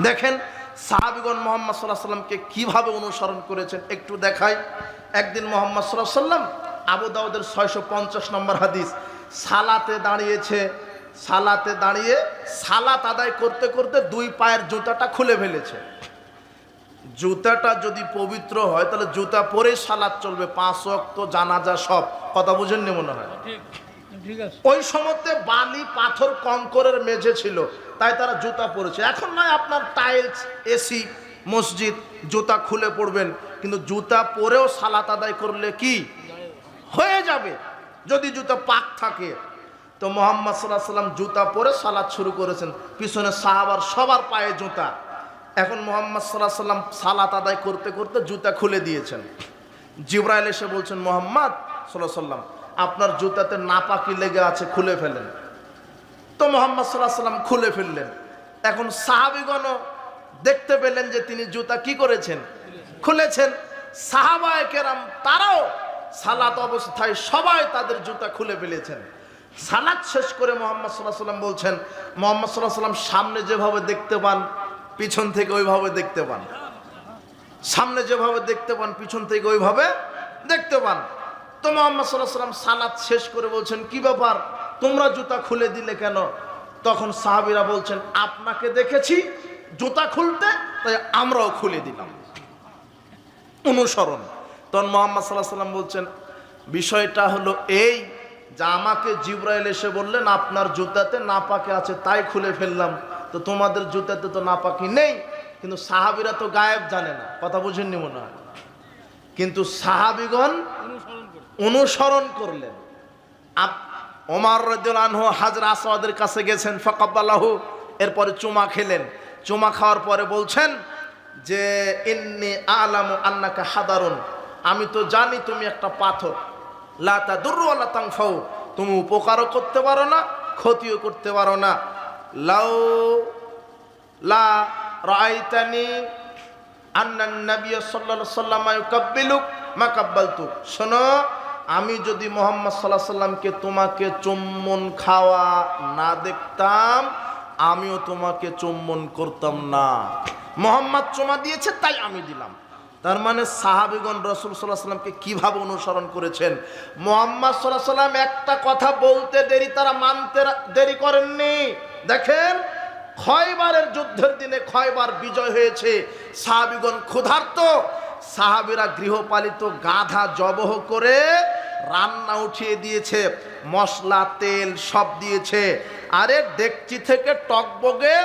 দেখেন সাহাবীগণ মুহাম্মদ সাল্লাল্লাহু আলাইহি সাল্লামকে কিভাবে অনুসরণ করেছেন একটু দেখাই। একদিন মুহাম্মদ সাল্লাল্লাহু আলাইহি সাল্লাম, আবু দাউদের 650 নম্বর হাদিস, সালাতে দাঁড়িয়ে সালাত আদায় করতে করতে দুই পায়ের জুতাটা খুলে ফেলেছে। জুতাটা যদি পবিত্র হয় তাহলে জুতা পরে সালাত চলবে, 5 ওয়াক্ত জানাজা সব। কথা বুঝেননি মনে হয়? ওই সময়তে বালি পাথর কংকরের মেঝে ছিল, তাই তারা জুতা পরেছে। এখন নয় আপনার টাইলস, এসি, মসজিদ, জুতা খুলে পড়বেন, কিন্তু জুতা পরেও সালাত আদায় করলে কি হয়ে যাবে যদি জুতা পাক থাকে। তো মুহাম্মদ সাল্লাল্লাহু আলাইহি সাল্লাম জুতা পরে সালাত শুরু করেছেন, পিছনে সাহাবার সবার পায়ে জুতা। এখন মুহাম্মদ সাল্লাল্লাহু আলাইহি সাল্লাম সালাত আদায় করতে করতে জুতা খুলে দিয়েছেন। জিবরাইল এসে বলছেন, মুহাম্মদ সাল্লাল্লাহু আলাইহি সাল্লাম আপনার জুতাতে নাপাকি লেগে আছে, খুলে ফেলেন। তো মুহাম্মদ সাল্লাল্লাহু আলাইহি সাল্লাম খুলে ফেললেন। এখন সাহাবীগণও দেখতে পেলেন যে তিনি জুতা কি করেছেন, খুলেছেন। সাহাবায়ে কেরাম তারাও সালাত অবস্থায় সবাই তাদের জুতা খুলে ফেলেছেন। সালাত শেষ করে মুহাম্মদ সাল্লাল্লাহু আলাইহি সাল্লাম বলছেন, মুহাম্মদ সাল্লাল্লাহু আলাইহি সাল্লাম সামনে যেভাবে দেখতে পান পিছন থেকে ওইভাবে দেখতে পান, সামনে যেভাবে দেখতে পান পিছন থেকে ওইভাবে দেখতে পান। তো মুহাম্মদ সাল্লাল্লাহু আলাইহি সাল্লাম সালাত শেষ করে বলছেন, কি ব্যাপার তোমরা জুতা খুলে দিলে কেন? তখন সাহাবীরা বলছেন, আপনাকে দেখেছি জুতা খুলতে, তাই আমরাও খুলে দিলাম। অনুসরণ। তখন মুহাম্মদ সাল্লাল্লাহু আলাইহি সাল্লাম বলছেন, বিষয়টা হলো এই যে আমাকে জিবরাইল এসে বললেন আপনার জুতাতে নাপাকি আছে, তাই খুলে ফেললাম। তো তোমাদের জুতাতে তো নাপাকি নেই। কিন্তু সাহাবীরা তো গায়েব জানে না। কথা বুঝেননি মনে হয়? কিন্তু সাহাবীগণ অনুসরণ করলেন। ওমর রাদিয়াল্লাহু আনহু হাজর আসওয়াদের কাছে গেছেন, ফাকাব্বালাহু, এরপরে চুমা খেলেন। চুমা খাওয়ার পরে বলছেন যে ইন্নী আলামু আন্নাকা হাদারুন, আমি তো জানি তুমি একটা পাথর, লা তাদুররু ওয়া লা তানফাউ, তুমি উপকারও করতে পারো না ক্ষতিও করতে পারো না। লাউ লা রাআইতানি আন্নান নবী সাল্লাল্লাহু আলাইহি ওয়াসাল্লাম ইউকাব্বিলুক মা কাব্বালতুক, শোনো আমি যদি মুহাম্মদ সাল্লাল্লাহু আলাইহি ওয়াসাল্লামকে তোমাকে চুম্বন খাওয়া না দেখতাম আমিও তোমাকে চুম্বন করতাম না। মুহাম্মদ চুমা দিয়েছে তাই আমি দিলাম। তার মানে সাহাবীগণ রাসূল সাল্লাল্লাহু আলাইহি ওয়াসাল্লামকে কিভাবে অনুসরণ করেছেন। মুহাম্মদ সাল্লাল্লাহু আলাইহি ওয়াসাল্লাম একটা কথা বলতে দেরি, তারা মানতে দেরি করেননি। দেখেন খয়বারের যুদ্ধের দিনে খয়বার বিজয় হয়েছে, সাহাবীগণ ক্ষুধার্ত, সাহাবীরা গৃহপালিত গাধা জবহ করে রান্না উঠিয়ে দিয়েছে, মশলা তেল সব দিয়েছে। আরে ডেকচি থেকে টকবগে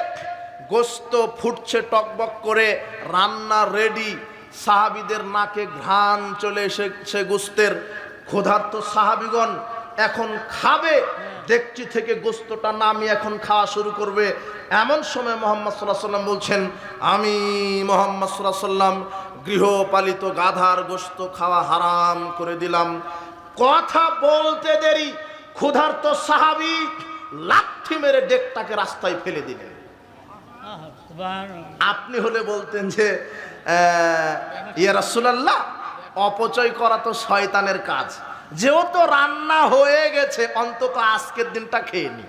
গোস্ত ফুটছে টকবক করে, রান্না রেডি, সাহাবীদের নাকে ঘ্রাণ চলে এসেছে গোস্তের। ক্ষুধার্ত সাহাবীগণ এখন খাবে, ডেকচি থেকে গোস্তটা নামিয়ে এখন খাওয়া শুরু করবে। এমন সময় মুহাম্মদ সাল্লাল্লাহু আলাইহি ওয়াসাল্লাম বলছেন, আমি মুহাম্মদ সাল্লাল্লাহু আলাইহি ওয়াসাল্লাম গৃহপালিত গাধার গোস্ত খাওয়া হারাম করে দিলাম। কথা বলতে দেরি, ক্ষুধার্ত সাহাবী লাথি মেরে ডেকটাকে রাস্তায় ফেলে দিলেন। আপনি হলে বলতেন যে ইয়া রাসূলুল্লাহ, অপচয় করা তো শয়তানের কাজ, যেহেতু রান্না হয়ে গেছে অন্তত আজকের দিনটা খেয়ে নি।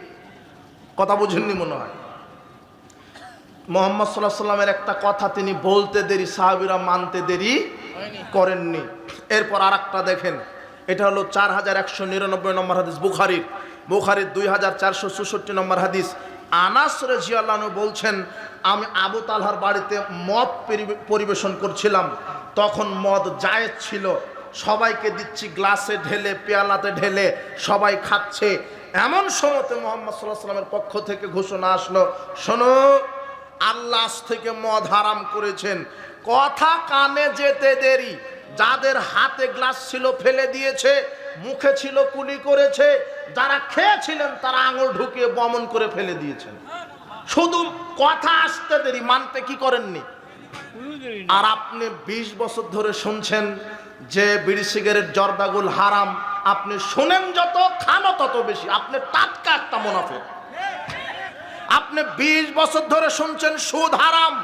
কথা বুঝেননি মনে হয়? মুহাম্মদ সাল্লাল্লাহু আলাইহি ওয়াসাল্লামের একটা কথা তিনি বলতে দেরি, সাহাবীরা মানতে দেরি করেননি। এরপর আরেকটা দেখেন, এটা হলো 4199 নম্বর হাদিস, বুখারীর 2464 নম্বর হাদিস। আনাস রাদিয়াল্লাহু আনহু বলছেন, আমি আবু তালহার বাড়িতে মদ পরিবেশন করছিলাম, তখন মদ জায়েজ ছিল, সবাইকে দিচ্ছি গ্লাসে ঢেলে পেয়ালাতে ঢেলে, সবাই খাচ্ছে। এমন সময়তে মুহাম্মদ সাল্লাল্লাহু আলাইহি ওয়াসাল্লামের পক্ষ থেকে ঘোষণা আসলো, শোনো আল্লাহ আজ থেকে মদ হারাম করেছেন। কথা কানে যেতে দেরি, যাদের হাতে গ্লাস ছিল ফেলে দিয়েছে, মুখে ছিল কুলি করেছে, যারা খেয়েছিলেন তারা আঙুল ঢুকিয়ে বমন করে ফেলে দিয়েছেন। শুধু কথা আসতে দেরি, মানতে কি করেননি। আর আপনি 20 বছর ধরে শুনছেন যে বিড়ি সিগারেট জর্দাগুল হারাম, আপনি শুনেন যত খানও তত বেশি, আপনি টাটকা একটা মুনাফিক। আপনি 20 বছর ধরে শুনছেন সুদ হারাম,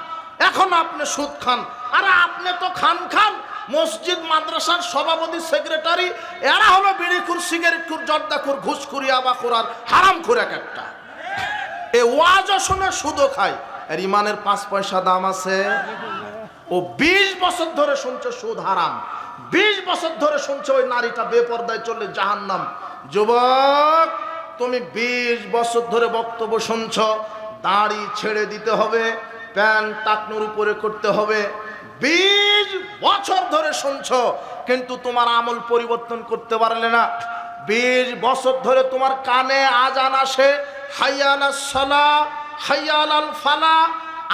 এখন আপনি সুদ খান। আরে আপনি তো খান মসজিদ মাদ্রাসার সভাপতি সেক্রেটারি, এরা হলো বিড়িখুর সিগারেটখুর জর্দাখুর ঘুষখুরি আবাখুর আর হারামখুর এক একটা। এ ওয়াজও শুনে সুদও খায়, আর ইমানের 5 পয়সা দাম আছে? ও 20 বছর ধরে শুনছে সুদ হারাম, 20 বছর ধরে শুনছে ওই নারীটা বেপরদায় চলে জাহান্নাম। যুবক, তুমি 20 বছর ধরে বক্তব্য শুনছো, দাড়ি ছেড়ে দিতে হবে, প্যান্ট টাকনুর উপরে করতে হবে। 20 বছর ধরে শুনছো, কিন্তু তোমার আমল পরিবর্তন করতে পারলে না। 20 বছর ধরে তোমার কানে আজান আসে, হাইয়া আলাস সালাহ, হাইয়া আলাল ফালাহ,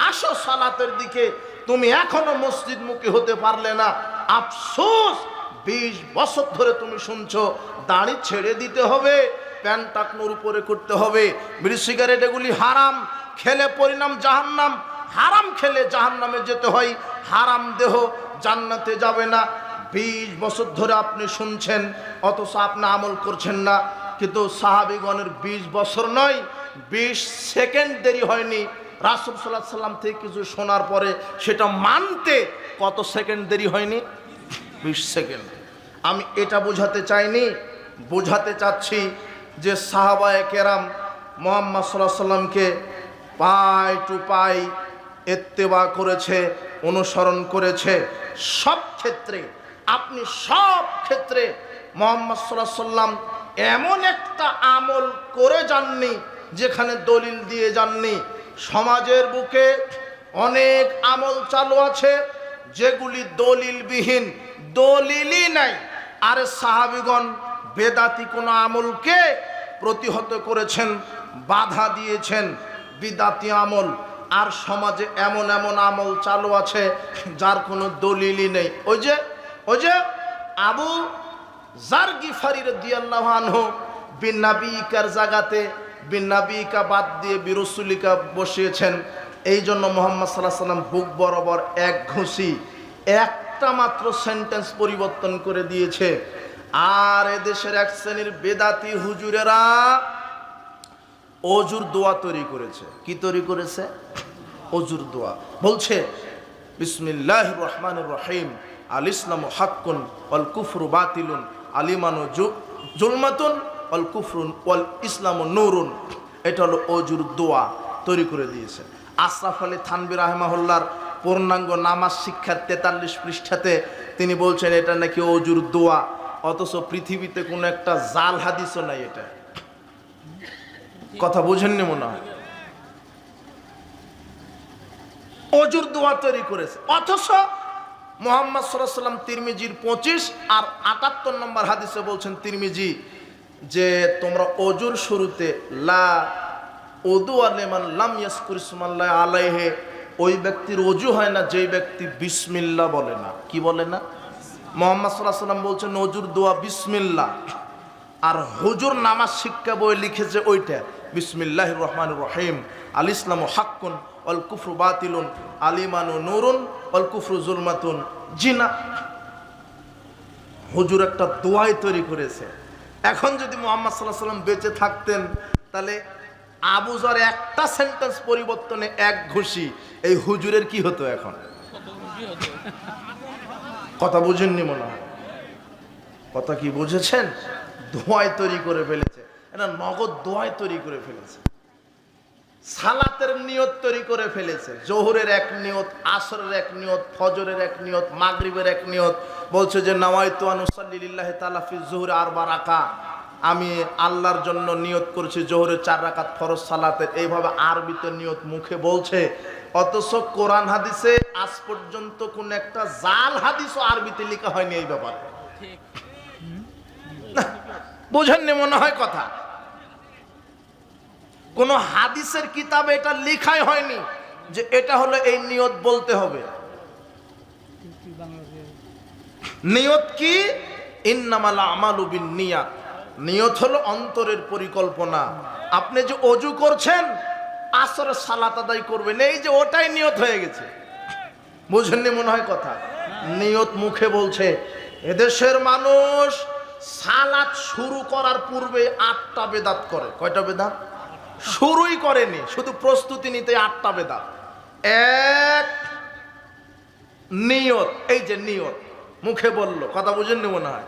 আসো সালাতের দিকে, তুমি এখনো মসজিদ মুখী হতে পারলে না। আফসোস, 20 বছর ধরে তুমি শুনছো দাড়ি ছেড়ে দিতে হবে, প্যান্ট টাকনুর উপরে করতে হবে, বিড়ি সিগারেট এগুলি হারাম, খেলে পরিণাম জাহান্নাম, হারাম খেলে জাহান্নামে যেতে হয়, হারাম দেহ জান্নাতে যাবে না। 20 বছর ধরে আপনি শুনছেন, অথচ আপনি আমল করছেন না। কিন্তু সাহাবীগণের 20 বছর নয়, 20 সেকেন্ড দেরি হয়নি। রাসূল সাল্লাল্লাহু আলাইহি সাল্লাম থেকে কিছু শোনার পরে সেটা মানতে কত সেকেন্ড দেরি হয়নি? 20 সেকেন্ড। আমি এটা বোঝাতে চাইনি, বোঝাতে চাচ্ছি যে সাহাবায়ে কেরাম মুহাম্মদ সাল্লাল্লাহু আলাইহি সাল্লামকে পাই টু পাই ইত্তেবা করেছে, অনুসরণ করেছে। সব ক্ষেত্রে, আপনি সব ক্ষেত্রে মুহাম্মদ সাল্লাল্লাহু আলাইহি সাল্লাম এমন একটা আমল করে যাননি যেখানে দলিল দিয়ে যাননি। সমাজের বুকে অনেক আমল চালু আছে যেগুলি দলিলবিহীন, দলিলই নাই। আর সাহাবীগণ বেদাতি কোনো আমলকে প্রতিহত করেছেন, বাধা দিয়েছেন, বিদাতি আমল। আর সমাজে এমন এমন আমল চালু আছে যার কোনো দলিলই নেই। ওই যে আবু যার গিফারি রাদিয়াল্লাহু আনহু বিনাবিকার জায়গাতে বিনাবিকা বাদ দিয়ে বিরসুলিকা বসিয়েছেন। এই জন্য মুহাম্মদ সাল্লাল্লাহু আলাইহি সাল্লাম বুক বরাবর এক ঘুষি, একটা মাত্র সেন্টেন্স পরিবর্তন করে দিয়েছে। আর এদেশের এক শ্রেণীর বেদাতি হুজুরেরা অজুর দোয়া তৈরি করেছে। কি তৈরি করেছে? অজুর দোয়া। বলছে বিসমিল্লাহির রহমানির রহিম, আল ইসলামু হাক্কুন ওয়াল কুফরু বাতিলুন, আলিমানু জুলমাতুন ওয়াল কুফরুন ওয়াল ইসলামু নূরুন। এটা হলো অজুর দোয়া, তৈরি করে দিয়েছে। আশরাফ আলী থানভী রাহিমাহুল্লাহর পূর্ণাঙ্গ নামাজ শিক্ষার 43 পৃষ্ঠাতে তিনি বলছেন এটা নাকি অজুর দোয়া, অথচ পৃথিবীতে কোনো একটা জাল হাদিসও নাই। এটা কথা বুঝেননি মনে হয়। অজুর দোয়া তৈরি করেছে, অথচ মুহাম্মদ সাল্লাল্লাহু আলাইহি ওয়াসাল্লাম তিরমিজির 25 আর 78 নম্বর হাদিসে বলছেন তিরমিজি যে তোমরা অজুর শুরুতে লা উযু লিমান লাম ইয়াজকুর ইসমাল্লাহি আলাইহি, ওই ব্যক্তির অজু হয় না যে ব্যক্তি বিসমিল্লাহ বলে না। কি বলে না? মুহাম্মদ সাল্লাল্লাহু আলাইহি ওয়াসাল্লাম বলছেন অজুর দোয়া বিসমিল্লাহ। আর হুজুর নামাজ শিক্ষা বই লিখেছে ওইটা বিসমিল্লাহির রহমানির রহিম, আল ইসলামু হাক্কুন ওয়াল কুফরু বাতিলুন, আল ঈমানু নূরুন ওয়াল কুফরু যুলমাতুন। জিনা হুজুর একটা দোয়াই তৈরি করেছে। এখন যদি মুহাম্মদ সাল্লাল্লাহু আলাইহি ওয়াসাল্লাম বেঁচে থাকতেন তাহলে আবু যর একটা সেন্টেন্স পরিবর্তনে এক ঘুষি, এই হুজুরের কি হতো এখন? কথা বুঝেননি মনে হয়। কথা কি বুঝেছেন? দোয়াই তৈরি করে ফেলেছে, এটা নগদ দোয়াই তৈরি করে ফেলেছে। সালাতের নিয়ত তৈরি করে ফেলেছে, জোহরের এক নিয়ত, আসরের এক নিয়ত, ফজরের এক নিয়ত, মাগরিবের এক নিয়ত। বলছে যে নাওয়াইতু আন উসাল্লি লিল্লাহি তাআলা ফি যুহরি 4 রাকাত, আমি আল্লাহর জন্য নিয়ত করেছি জোহরের 4 রাকাত ফরজ সালাতের। এইভাবে আরবিতে নিয়ত মুখে বলছে, অথচ কোরআন হাদিসে আজ পর্যন্ত কোন একটা জাল হাদিসও আরবিতে লেখা হয়নি এই ব্যাপারে। বুঝেননি মনে হয় কথা। কোন হাদিসের কিতাবে এটা লেখাই হয়নি যে এটা হলো এই নিয়ত বলতে হবে। নিয়ত কি? ইন্নামাল আমালু বিন্নিয়াত। নিয়ত হলো অন্তরের পরিকল্পনা। আপনি যে অজু করছেন, আসরের সালাত আদায় করবেন, এই যে ওটাই নিয়ত হয়ে গেছে। বুঝেননি মনে হয় কথা। নিয়ত মুখে বলছে। এদেশের মানুষ সালাত শুরু করার পূর্বে 8টা বেদাত করে। কয়টা বেদাত? শুরুই করেনি, শুধু প্রস্তুতি নিতে 8টা বেদাত। এক, নিয়ত। এই যে নিয়ত মুখে বললো, কথা বুঝেননি মনে হয়,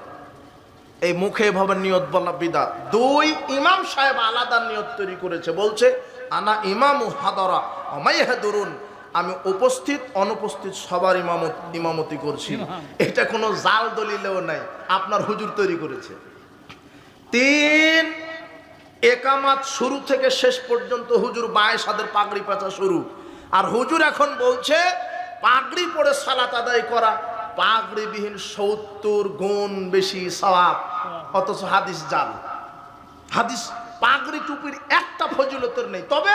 এই মুখে এভাবে নিয়ত বলা বিদাত। 2, ইমাম সাহেব আলাদা নিয়ত তৈরি করেছে, বলছে আনা ইমামু হাদারা মাইয়াহদুরুন, আমি উপস্থিত অনুপস্থিত সবার ইমামতি করছি। এটা কোনো জাল দলিলেও নাই, আপনার হুজুর তৈরি করেছে। 3, একামাত শুরু থেকে শেষ পর্যন্ত হুজুর বায়ে সাদের পাগড়ি পেঁচা শুরু। আর হুজুর এখন বলছে পাগড়ি পরে সালাত আদায় করা, পাগড়িবিহীন 70 গুণ বেশি সওয়াব। অথচ হাদিস জাল। হাদিস পাগড়ি টুপির একটা ফজিলতের নেই। তবে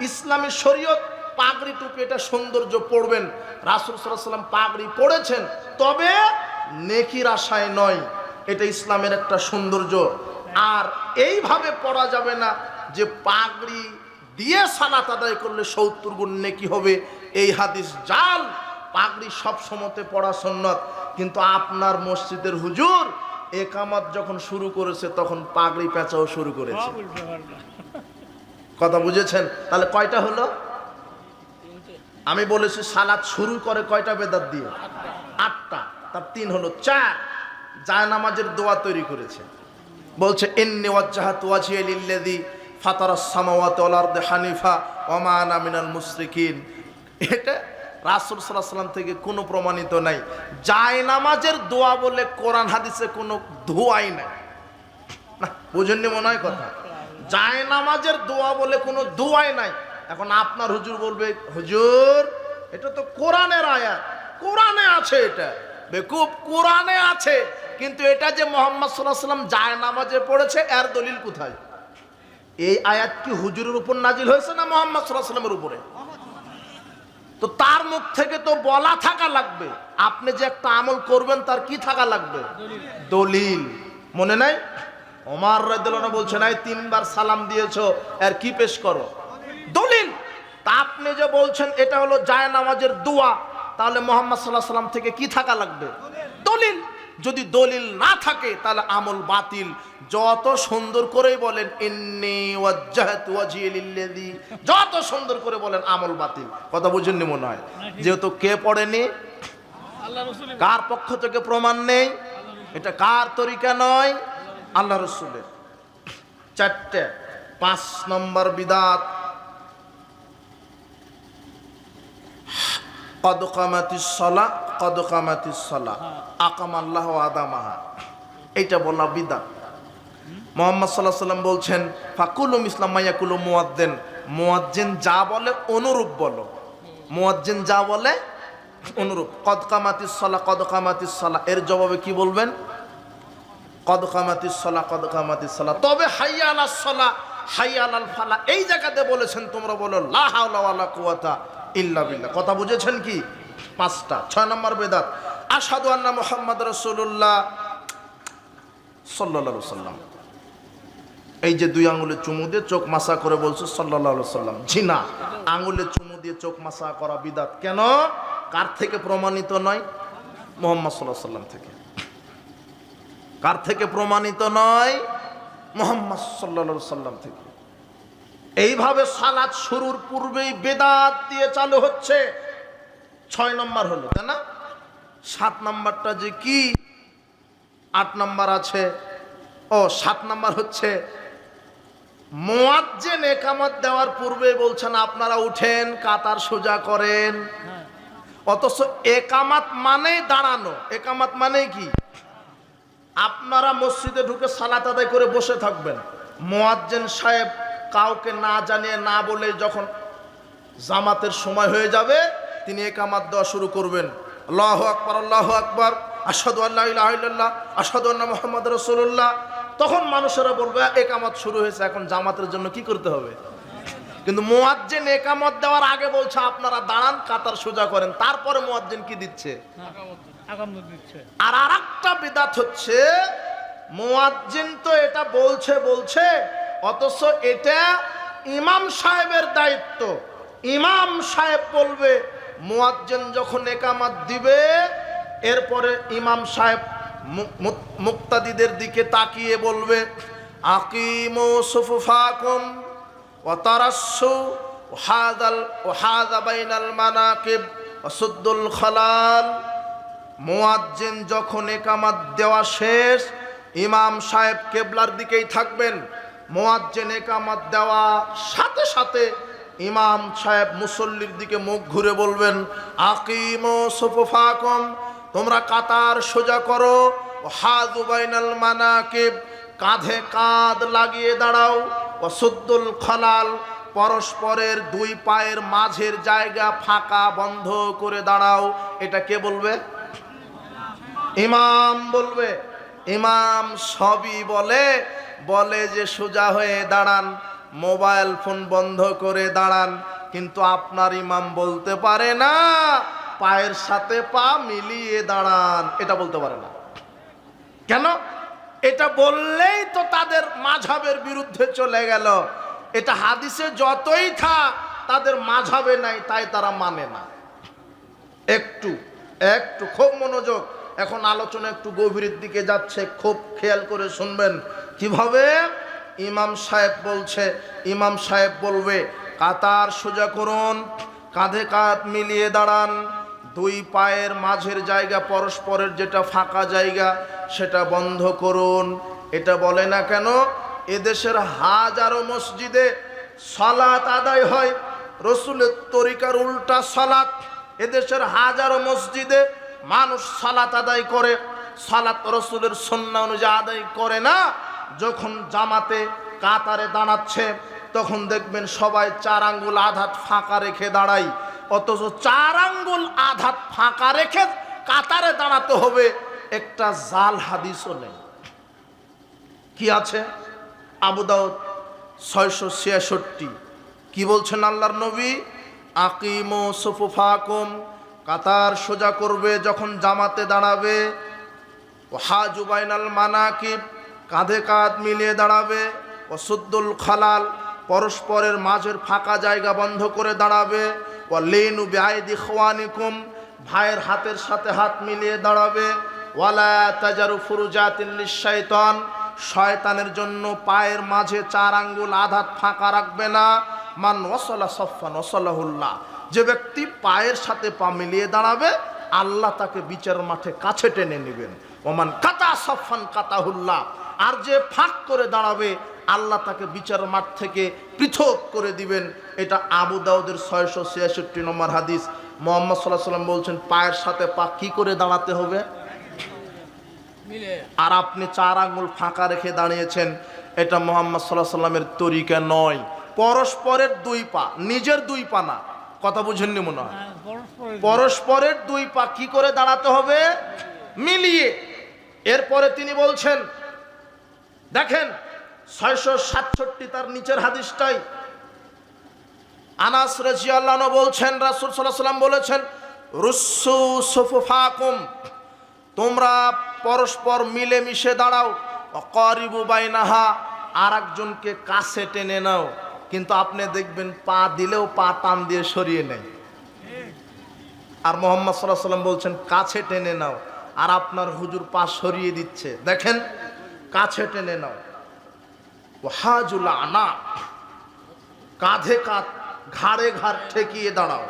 ইসলামী শরীয়ত পাগড়ি টুপি এটা সৌন্দর্য পড়বেন, রাসূল সাল্লাল্লাহু আলাইহি ওয়াসাল্লাম পাগড়ি পড়েছেন, তবে নেকির আশায় নয়। এটা ইসলামের একটা সৌন্দর্য। আর এইভাবে পড়া যাবে না যে পাগড়ি দিয়ে সালাত আদায় করলে 70 গুণ নেকি হবে, এই হাদিস জাল। পাগড়ি সব সময়তে পড়া সুন্নত। কিন্তু আপনার মসজিদের হুজুর একামত যখন শুরু করেছে তখন পাগড়ি পেঁচাও শুরু করেছে। কথা বুঝেছেন? তাহলে কয়টা হলো? আমি বলেছি সালাত শুরু করে কয়টা বেদাত দিয়ে? 8টা। তার 3 হলো। 4, জায়নামাজের দোয়া তৈরি করেছে। বলছে ইন্নী ওয়াজ্জাহাতু ওয়াজহিয়া লিল্লাযী ফাতারাস সামাওয়াতি ওয়াল আরদি হানিফা ওয়া মা আনা মিনাল মুশরিকিন। এটা রাসূল সাল্লাল্লাহু আলাইহি ওয়াসাল্লাম থেকে কোনো প্রমাণিত নাই। জায়নামাজের দোয়া বলে কোরআন হাদিসে কোনো দোয়াই নাই। না, বুঝেননি মনে হয় কথা? জায়নামাজের দোয়া বলে কোনো দোয়াই নাই। এখন আপনার হুজুর বলবে হুজুর এটা তো কোরআনের আয়াত, কোরআনে আছে। এটা বেকুব, কোরআনে আছে, কিন্তু এটা যে মুহাম্মদ সাল্লাল্লাহু আলাইহি ওয়াসাল্লাম জায়নামাজে পড়েছে এর দলিল কোথায়? এই আয়াত কি হুজুরের উপর নাজিল হয়েছে না মুহাম্মদ সাল্লাল্লাহু আলাইহি ওয়াসাল্লামের উপরে? তো তার মুখ থেকে তো বলা থাকা লাগবে। আপনি যে একটা আমল করবেন তার কি থাকা লাগবে? দলিল। মনে নাই? ওমর রাদিয়াল্লাহু আনহু বলছেন এই 3 বার সালাম দিয়েছো, এর কি পেশ করো? দলিল। তা আপনি যে বলছেন এটা হলো জায়নামাজের দোয়া, তাহলে মুহাম্মদ সাল্লাল্লাহু আলাইহি ওয়াসাল্লাম থেকে কি থাকা লাগবে? দলিল। যদি দলিল না থাকে তাহলে আমল বাতিল। যত সুন্দর করেই বলেন ইন্নী ওয়াজ্জাহাতু ওয়াজহিয়া লিল্লাযী, যত সুন্দর করে বলেন আমল বাতিল। কথা বুঝেননি মনে হয়? যেহেতু কে পড়েনি, কার পক্ষ থেকে প্রমাণ নেই, এটা কার তরিকা নয়, আল্লাহ রাসূলের। 4টে। 5 নম্বর বিদাত কদ কামাতিস সালাহ, কদ কামাতিস সালাহ আকামাল্লাহু আদামাহা, এইটা বলা বিদাত। মুহাম্মদ সাল্লাল্লাহু আলাইহি ওয়াসাল্লাম বলছেন ফাকুলু মিসলা মা ইয়াকুলু মুয়াজ্জিন, মুয়াজ্জিন যা বলে অনুরূপ বলো। মুয়াজ্জিন যা বলে অনুরূপ। কদ কামাতিস সালাহ, কদ কামাতিস সালাহ, এর জবাবে কি বলবেন? কদ কামাতিস সালাহ, কদ কামাতিস সালাহ। তবে হাইয়া আলাস সালাহ, হাইয়া আলাল ফালাহ এই জায়গাতে বলেছেন তোমরা বলো লা হাওলা ওয়ালা কুওয়াতা ইল্লা বিল্লাহ। কথা বুঝেছেন কি? 5টা। 6 নম্বর বেদাত আশহাদু আন্না মুহাম্মাদুর রাসূলুল্লাহ সাল্লাল্লাহু আলাইহি ওয়াসাল্লাম। এই যে 2 আঙ্গুলে চুমু দিয়ে চোখ মাসা করে বলছো সাল্লাল্লাহু আলাইহি ওয়াসাল্লাম, জি না, আঙ্গুলে চুমু দিয়ে চোখ মাসা করা বিদাত। কেন? কার থেকে প্রমাণিত নয়? মুহাম্মদ সাল্লাল্লাহু আলাইহি ওয়াসাল্লাম থেকে। কার থেকে প্রমাণিত নয়? মুহাম্মদ সাল্লাল্লাহু আলাইহি ওয়াসাল্লাম থেকে। এইভাবে সালাত শুরুর পূর্বেই বেদাত দিয়ে চালু হচ্ছে। 6 নম্বর হলো, তাই না? 7 নম্বরটা যে কি? 8 নম্বর আছে। ও 7 নম্বর হচ্ছে মুয়াজ্জিন ইকামত দেওয়ার পূর্বে বলছেন আপনারা উঠেন, কাতার সোজা করেন। অথচ ইকামত মানেই দাঁড়ানো। ইকামত মানে কি? আপনারা মসজিদে ঢুকে সালাত আদায় করে বসে থাকবেন, মুয়াজ্জিন সাহেব কাউকে না জানিয়ে না বলে যখন জামাতের সময় হয়ে যাবে তিনি ইকামত দেওয়া শুরু করবেন। আল্লাহু আকবার, আল্লাহু আকবার, আশহাদু আল্লা ইলাহা ইল্লাল্লাহ, আশহাদু আন্না মুহাম্মাদুর রাসূলুল্লাহ। তখন মানুষেরা বলবে ইকামত শুরু হয়েছে, এখন জামাতের জন্য কি করতে হবে? কিন্তু মুয়াজ্জিন ইকামত দেওয়ার আগে বলছে আপনারা দাঁড়ান, কাতার সোজা করেন। তারপরে মুয়াজ্জিন কি দিচ্ছে? আর আরেকটা বিদআত হচ্ছে মুয়াজ্জিন তো এটা বলছে অথচ এটা ইমাম সাহেবের দায়িত্ব। ইমাম সাহেব বলবে মুয়াজ্জিন যখন ইকামত দিবে, এরপরে ইমাম সাহেব মুক্তাদিদের দিকে তাকিয়ে বলবে আকিমু সুফুফাকুম ওয়া তারাসসু হাযা বাইনাল মানাকিব ওয়া সুদ্দুল খালাল। মুয়াজ্জিন যখন ইকামত দেওয়া শেষ, ইমাম সাহেব কিবলার দিকেই থাকবেন। মুয়াজ্জিন ইকামত দেওয়া সাথে সাথে ইমাম সাহেব মুসল্লির দিকে মুখ ঘুরে বলবেন, আকিমু সুফুফাকুম, তোমরা কাতার সোজা করো, হাযু বাইনাল মানাকিব, কাঁধে কাঁধ লাগিয়ে দাঁড়াও, ওয়াসুদ্দুল খলাল, পরস্পরের দুই পায়ের মাঝের জায়গা ফাঁকা বন্ধ করে দাঁড়াও। এটা কে বলবে? ইমাম বলবে। ইমাম সবই বলে যে সোজা হয়ে দাঁড়ান, মোবাইল ফোন বন্ধ করে দাঁড়ান, কিন্তু আপনার ইমাম বলতে পারে না পায়ের সাথে পা মিলিয়ে দাঁড়ান, এটা বলতে পারে না। কেন? এটা বললেই তো তাদের মাযহাবের বিরুদ্ধে চলে গেল। এটা হাদিসে যতই থাক তাদের মাযহাবে নাই, তাই তারা মানে না। একটু খুব মনোযোগ, এখন আলোচনা একটু গভীরের দিকে যাচ্ছে, খুব খেয়াল করে শুনবেন। কিভাবে? ইমাম সাহেব বলছে, ইমাম সাহেব বলবে, কাতার সোজা করুন, কাঁধে কাঁধ মিলিয়ে দাঁড়ান, দুই পায়ের মাঝের জায়গা পরস্পরের যেটা ফাঁকা জায়গা সেটা বন্ধ করুন। এটা বলে না কেন? এদেশের হাজারো মসজিদে সালাত আদায় হয় রসুলের তরিকার উল্টা সালাত। এদেশের হাজারো মসজিদে মানুষ সালাত আদায় করে, সালাত রসুলের সুন্নাহ অনুযায়ী আদায় করে না। যখন জামাতে কাতারে দাঁড়াচ্ছে তখন দেখবেন সবাই 4 আঙ্গুল আধাত ফাঁকা রেখে দাঁড়ায়, অথচ 4 আঙ্গুল আধাত ফাঁকা রেখে কাতারে দাঁড়াতে হবে, একটা জাল হাদিসও নেই। কি আছে? আবু দাউদ 666। কি বলছেন আল্লাহর নবী? আকিমু সুফুফাকুম, কাতার সোজা করবে যখন জামাতে দাঁড়াবে, হাযু বাইনাল মানাকিব, কাঁধে কাঁধ মিলিয়ে দাঁড়াবে, ওয়াসুদ্দুল খলাল, পরস্পরের মাঝের ফাঁকা জায়গা বন্ধ করে দাঁড়াবে, ওয়ালিনু বিআইদি ইখওয়ানিকুম, ভাইয়ের হাতের সাথে হাত মিলিয়ে দাঁড়াবে, ওয়ালা তাজারু ফুরুজাতিন লিশ-শাইতান, শয়তানের জন্য পায়ের মাঝে 4 আঙ্গুল আধাত ফাঁকা রাখবে না। মান ওয়াসালা সাফফান ওয়াসালাহুল্লাহ, যে ব্যক্তি পায়ের সাথে পা মিলিয়ে দাঁড়াবে আল্লাহ তাকে বিচার মাঠে কাছে টেনে নেবেন। ওমান কাতা সাফফান কাতাহুল্লাহ, আর যে ফাঁক করে দাঁড়াবে আল্লাহ তাকে বিচার মাঠ থেকে পৃথক করে দিবেন। এটা আবু দাউদের 666 নম্বর হাদিস। মুহাম্মদ সাল্লাল্লাহু আলাইহি ওয়াসাল্লাম বলছেন পায়ের সাথে পা কি করে দাঁড়াতে হবে, আর আপনি 4 আঙ্গুল ফাঁকা রেখে দাঁড়িয়েছেন। এটা মুহাম্মদ সাল্লাল্লাহু আলাইহি ওয়াসাল্লামের তরিকা নয়। পরস্পরের 2 পা, নিজের 2 পা না, কথা বুঝেননি মনে হয়। পরস্পরের 2 পা কি করে দাঁড়াতে হবে? মিলিয়ে। এরপরে তিনি বলছেন, দেখেন 667 তার নিচের হাদিসটাই, আনাস রাদিয়াল্লাহু আনহু বলছেন রাসূল সাল্লাল্লাহু আলাইহি ওয়াসাল্লাম বলেছেন, রুসু সুফুফাকুম, তোমরা পরস্পর মিলে মিশে দাঁড়াও, অকারিবু বাইনাহা, আর একজনকে কাছে টেনে নাও। কিন্তু আপনি দেখবেন পা দিলেও পা টান দিয়ে সরিয়ে নেয়, আর মুহাম্মদ সাল্লাল্লাহু আলাইহি ওয়াসাল্লাম বলছেন কাছে টেনে নাও, আর আপনার হুজুর পা সরিয়ে দিচ্ছে। দেখেন, কাছে টেনে নাও। ওয়াহাজুল আনা, কাঁধে কাঁধ ঘাড়ে ঘাড় ঠেকিয়ে দাঁড়াও,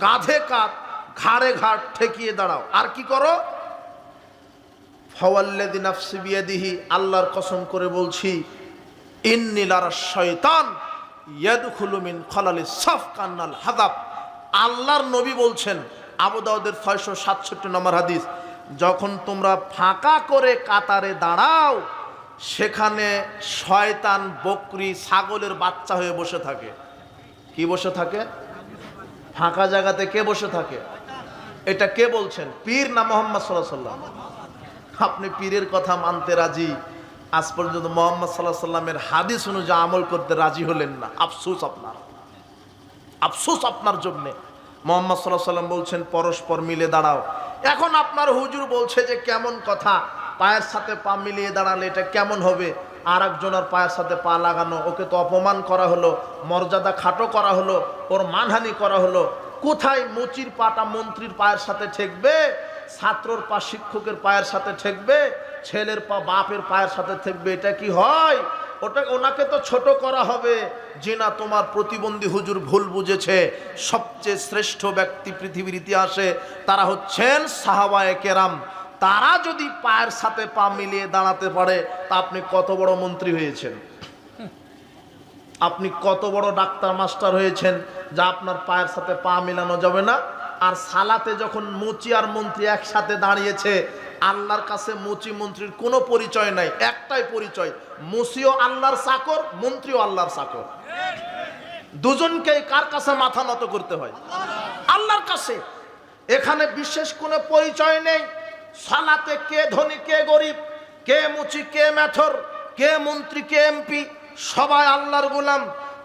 কাঁধে কাঁধ ঘাড়ে ঘাড় ঠেকিয়ে দাঁড়াও। আর কি করো? ফাওয়াল্লাযী নাফসি বিয়াদিহি, আল্লাহর কসম করে বলছি, ইন্নী লারাশ শাইতান ইয়াদখুলু মিন খালালিস সাফ কান্নাল হাযাব। আল্লাহর নবী বলছেন, আবু দাউদের 667 নম্বর হাদিস, যখন তোমরা ফাঁকা করে কাতারে দাঁড়াও সেখানে শয়তান বকরি ছাগলের বাচ্চা হয়ে বসে থাকে। কি বসে থাকে? ফাঁকা জায়গাতে কে বসে থাকে? এটা কে বলছেন? পীর না মুহাম্মদ সাল্লাল্লাহু আলাইহি ওয়াসাল্লাম? আপনি পীরের কথা মানতে রাজি, আজ পর্যন্ত মুহাম্মদ সাল্লাল্লাহু আলাইহি ওয়াসাল্লামের হাদিস অনুযায়ী আমল করতে রাজি হলেন না। আফসোস আপনার, আফসোস আপনার জন্যে। মুহাম্মদ সাল্লাল্লাহু আলাইহি ওয়াসাল্লাম বলছেন পরস্পর মিলে দাঁড়াও। এখন আপনার হুজুর বলছে যে কেমন কথা, পায়ের সাথে পা মিলিয়ে দাঁড়ালে এটা কেমন হবে? আর একজনের পায়ের সাথে পা লাগানো, ওকে তো অপমান করা হলো, মর্যাদা খাটো করা হলো, ওর মানহানি করা হলো। কোথায় মুচির পাটা মন্ত্রীর পায়ের সাথে ঠেকবে? ছাত্রর পা শিক্ষকের পায়ের সাথে ঠেকবে? ছেলের পা বাপের পায়ের সাথে ঠেকবে? এটা কি হয়? ওনাকে তো ছোট করা হবে। যে না, তোমার প্রতিবন্ধী হুজুর ভুল বুঝেছে। সবচেয়ে শ্রেষ্ঠ ব্যক্তি পৃথিবীর ইতিহাসে তারা হচ্ছেন সাহাবায়ে কেরাম। তারা যদি পায়ের সাথে পা মিলিয়ে দাঁড়াতে পারে তা আপনি কত বড় মন্ত্রী হয়েছেন। আপনি কত বড় ডাক্তার মাস্টার হয়েছেন যা আপনার পায়ের সাথে পা মিলানো যাবে না? আর সালাতে যখন মুচি আর মন্ত্রী একসাথে দাঁড়িয়েছে, আল্লাহর কাছে মুচি মন্ত্রীর কোনো পরিচয় নাই, একটাই পরিচয়, মুচিও আল্লাহর চাকর, মন্ত্রীও আল্লাহর চাকর। দুজনকে কার কাছে মাথা নত করতে হয়? আল্লাহর কাছে। এখানে বিশেষ কোনো পরিচয় নেই। সালাতে কে ধনী কে গরিব, কে মুচি কে মেথর, কে মন্ত্রী কে এমপি, সবাই আল্লাহর গোলাম।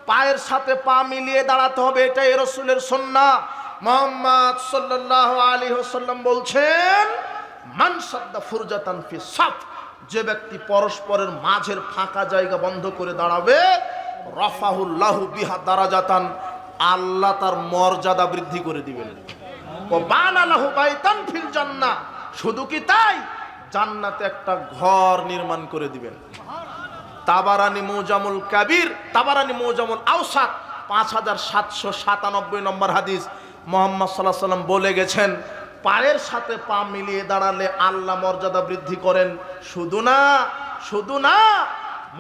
পায়ের সাথে পা মিলিয়ে দাঁড়াতে হবে, এটাই রাসূলের সুন্নাহ। মুহাম্মদ সাল্লাল্লাহু আলাইহি ওয়াসাল্লাম বলছেন, মান সাদ্দা ফুরজাতান ফি সাফ, যে ব্যক্তি পরস্পরের মাঝের ফাঁকা জায়গা বন্ধ করে দাঁড়াবে, রাফাহুল্লাহু বিহা দারাজাতান, আল্লাহ তার মর্যাদা বৃদ্ধি করে দিবেন। ও বানা লাহু বাইতান ফিল জান্নাহ, শুধু কি তাই, জান্নাতে একটা ঘর নির্মাণ করে দিবেন। তাবারানি মুজামুল কাবির, তাবারানি মুজামুল আওসাত 5797 নম্বর হাদিস। মুহাম্মদ সাল্লাল্লাহু আলাইহি ওয়াসাল্লাম বলে গেছেন, পায়ের সাথে পা মিলিয়ে দাঁড়ালে আল্লাহ মর্যাদা বৃদ্ধি করেন। শুধু না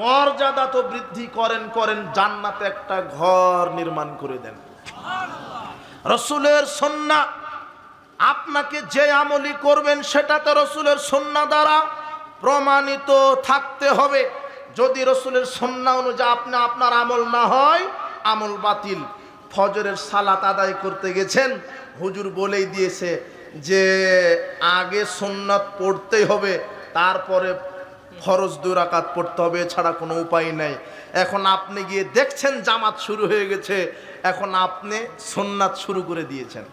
মর্যাদা তো বৃদ্ধি করেন, জান্নাতে একটা ঘর নির্মাণ করে দেন। রাসূলের সুন্নাহ, আপনাকে যে আমলি করবেন সেটাতে রাসূলের সুন্নাহ দ্বারা প্রমাণিত থাকতে হবে। যদি রাসূলের সুন্নাহ অনুযায়ী আপনার আমল না হয়, আমল বাতিল। ফজরের সালাত আদায় করতে গেছেন, হুজুর বলেই দিয়েছে যে আগে সুন্নাত পড়তেই হবে, তারপরে ফরজ 2 রাকাত পড়তে হবে, ছাড়া কোনো উপায় নাই। এখন আপনি গিয়ে দেখছেন জামাত শুরু হয়ে গেছে, এখন আপনি সুন্নাত শুরু করে দিয়েছেন।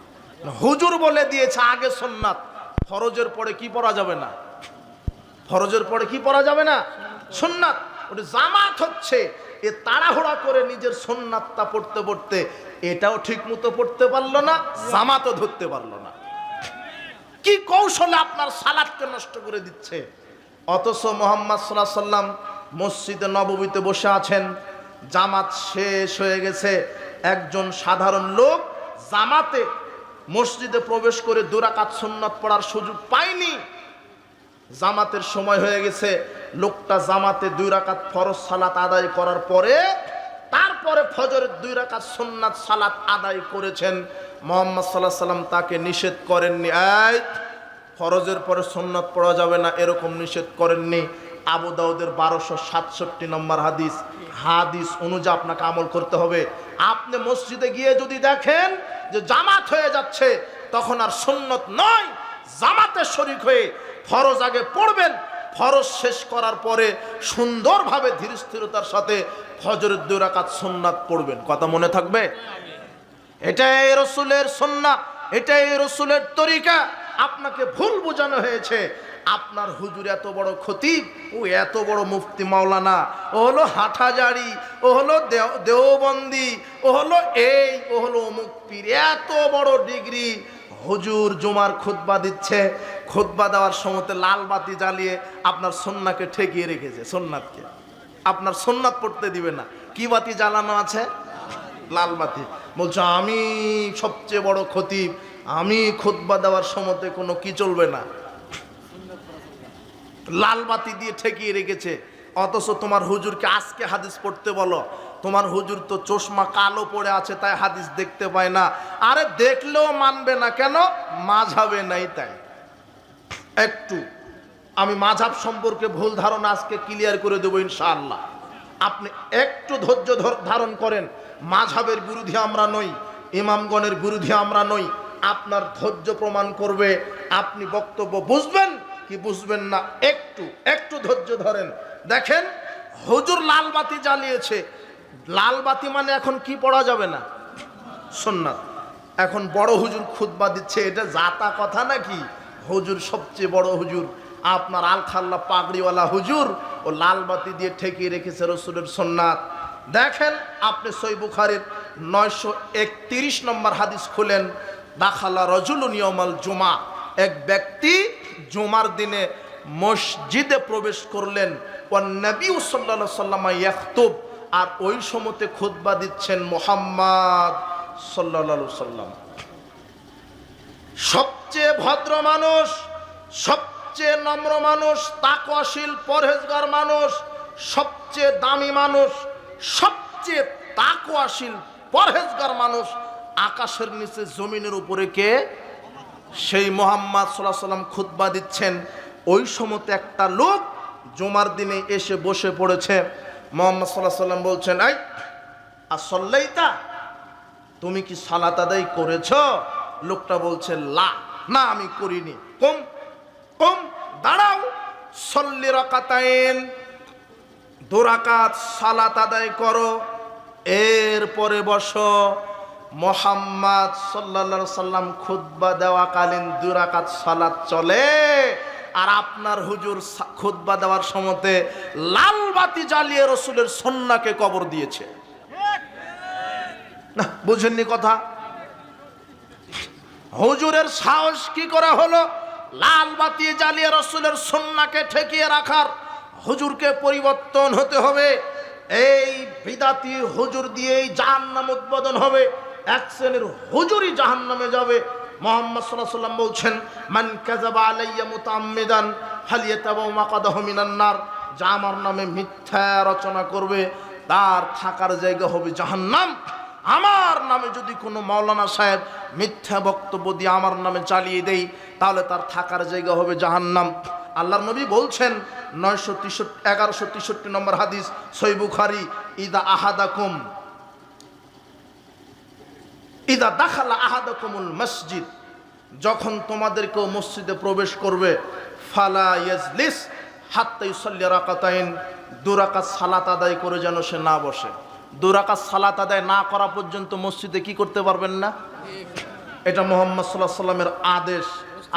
হুজুর বলে দিয়েছে আগে সুন্নাত, ফরজের পরে কি পড়া যাবে না? ফরজের পরে কি পড়া যাবে না? সুন্নাত। ওটা জামাত হচ্ছে, এ তাড়াহুড়া করে নিজের সুন্নাতটা পড়তে এটাও ঠিক মতো পড়তে পারলো না, জামাতও ধরতে পারলো না। কি কৌশলে আপনার সালাতকে নষ্ট করে দিচ্ছে। অথচ মুহাম্মদ সাল্লাল্লাহু আলাইহি ওয়াসাল্লাম মসজিদে নববীতে বসে আছেন, জামাত শেষ হয়ে গেছে, একজন সাধারণ লোক জামাতে মসজিদে প্রবেশ করে 2 রাকাত সুন্নাত পড়ার সুযোগ পায়নি। জামাতের সময় হয়ে গেছে, লোকটা জামাতে 2 রাকাত ফরজ সালাত আদায় করার পরে তারপরে ফজরের 2 রাকাত সুন্নাত সালাত আদায় করেছেন। মুহাম্মদ সাল্লাল্লাহু আলাইহি ওয়াসাল্লাম তাকে নিষেধ করেননি, এই ফরজের পরে সুন্নাত পড়া যাবে না, এরকম নিষেধ করেননি। আবু দাউদের 1267 নম্বর হাদিস অনুযায়ী আপনাকে আমল করতে হবে। আপনি মসজিদে গিয়ে যদি দেখেন যে জামাত হয়ে যাচ্ছে, তখন আর সুন্নত নয়, জামাতে শরীক হয়ে ফরজ আগে পড়বেন, ফরজ শেষ করার পরে সুন্দরভাবে ধীর স্থিরতার সাথে ফজরের 2 রাকাত সুন্নাত পড়বেন। কথা মনে থাকবে? এটাই রাসূলের সুন্নাহ, এটাই রাসূলের তরিকা। আপনাকে ভুল বোঝানো হয়েছে। আপনার হুজুর এত বড় খতিব, ও এত বড় মুফতি মাওলানা, ও হলো হাটহাজারি, ও হলো দেওবন্দি, ও হলো এই, ও হলো অমুক পীর, এত বড় ডিগ্রি। হুজুর জুমার খুতবা দিচ্ছে, খুতবা দেওয়ার সময়তে লাল বাতি জ্বালিয়ে আপনার সুন্নাহকে ঠেকিয়ে রেখেছে। সুন্নাতকে আপনার সুন্নাত পড়তে দিবে না। কি বাতি জ্বালানো আছে? লাল বাতি। বলছো আমি সবচেয়ে বড় খতিব, আমি খুতবা দেওয়ার সময়তে কোনো কি চলবে না, লাল বাতি দিয়ে ঠেকিয়ে রেখেছে। অথচ তোমার হুজুরকে আজকে হাদিস পড়তে বলো, তোমার হুজুর তো চশমা কালো পড়ে আছে, তাই হাদিস দেখতে পায় না। আরে দেখলেও মানবে না কেন? মাযহাবে নাই তাই। একটু আমি মাযহাব সম্পর্কে ভুল ধারণা আজকে ক্লিয়ার করে দেবো ইনশাআল্লাহ। আপনি একটু ধৈর্য ধারণ করেন। মাযহাবের বিরোধী আমরা নই, ইমামগণের বিরোধী আমরা নই। আপনার ধৈর্য প্রমাণ করবে আপনি বক্তব্য বুঝবেন কি বুঝবেন না। একটু ধৈর্য ধরেন। দেখেন, হুজুর লাল বাতি জ্বালিয়েছে, লাল বাতি মানে এখন কি পড়া যাবে না? সুন্নাত। এখন বড় হুজুর খুতবা দিচ্ছে, এটা জাতা কথা নাকি? হুজুর সবচেয়ে বড় হুজুর, আপনার আলখাল্লা পাগড়িওয়ালা হুজুর, ও লাল বাতি দিয়ে ঠেকিয়ে রেখেছে রাসূলের সুন্নাত। দেখেন, আপনি সহিহ বুখারীর 931 নম্বর হাদিস খুলেন, দাখালা রাজুলুন ইয়াউমাল জুমা, এক ব্যক্তি জুমার দিনে মসজিদে প্রবেশ করলেন। ওয়ান নবী সাল্লাল্লাহু আলাইহি ওয়াসাল্লাম ইয়াখতুব, আর ওই সময়তে খুতবা দিচ্ছেন মুহাম্মদ সাল্লাল্লাহু আলাইহি ওয়াসাল্লাম। সবচেয়ে ভদ্র মানুষ, সবচেয়ে নম্র মানুষ, তাকওয়াশীল পরহেজগার মানুষ, সবচেয়ে দামি মানুষ, সবচেয়ে সবচেয়ে তাকওয়াশীল পরহেজগার মানুষ আকাশের নিচে জমিনের উপরে কে? সেই মুহাম্মদ সাল্লাল্লাহু আলাইহি ওয়াসাল্লাম খুতবা দিচ্ছেন। ওই সময়তে একটা লোক জুমার দিনে এসে বসে পড়েছে। মুহাম্মদ সাল্লাল্লাহু আলাইহি ওয়াসাল্লাম বলছেন, এই আসল্লাইতা, তুমি কি সালাত আদায় করেছো? লোকটা বলছে, লা, না আমি করিনি। কম কম, দাঁড়াও, সল্লি রাকাতাইন, 2 রাকাত সালাত আদায় করো, এরপরে বসো। মুহাম্মদ সাল্লাল্লাহু আলাইহি সাল্লাম খুতবা দেওয়াকালীন 2 রাকাত সালাত চলে, আর আপনার হুজুর খুতবা দেওয়ার সময়তে লাল বাতি জ্বালিয়ে রাসূলের সুন্নাহকে কবর দিয়েছে। না, বুঝেননি কথা? হুজুরের সাহস কি করে হলো লাল বাতি জ্বালিয়ে রাসূলের সুন্নাহকে ঠেকিয়ে রাখার? হুজুরকে পরিবর্তন হতে হবে। এই বিদাতি হুজুর দিয়েই জাহান্নাম উদ্বোধন হবে। এক শ্রেণীর হুজুরই জাহান্নামে যাবে। মুহাম্মদ সাল্লাল্লাহু আলাইহি ওয়াসাল্লাম বলছেন, মান কাযাবা আলাইয়া মুতাআম্মিদান ফালিয়াতাবাউ মাকাদাহু মিনান নার, যা আমার নামে মিথ্যা রচনা করবে তার থাকার জায়গা হবে জাহান্নাম। আমার নামে যদি কোনো মাওলানা সাহেব মিথ্যা বক্তব্য দিয়ে আমার নামে চালিয়ে দেয়, তাহলে তার থাকার জায়গা হবে জাহান্নাম। আল্লাহর নবী বলছেন 1163 নম্বর হাদিস, সহিহ বুখারী, ইদা দাখালা আহাদাকুমুল মসজিদ, যখন তোমাদের কেউ মসজিদে প্রবেশ করবে, ফালা ইয়াজলিস হাত্তা ইউসাল্লি রাকাতাইন, 2 রাকাত সালাত আদায় করে যেন সে না বসে। 2 রাকাত সালাত আদায় না করা পর্যন্ত মসজিদে কি করতে পারবেন না। এটা মুহাম্মদ সাল্লাল্লাহু আলাইহি ওয়াসাল্লামের আদেশ।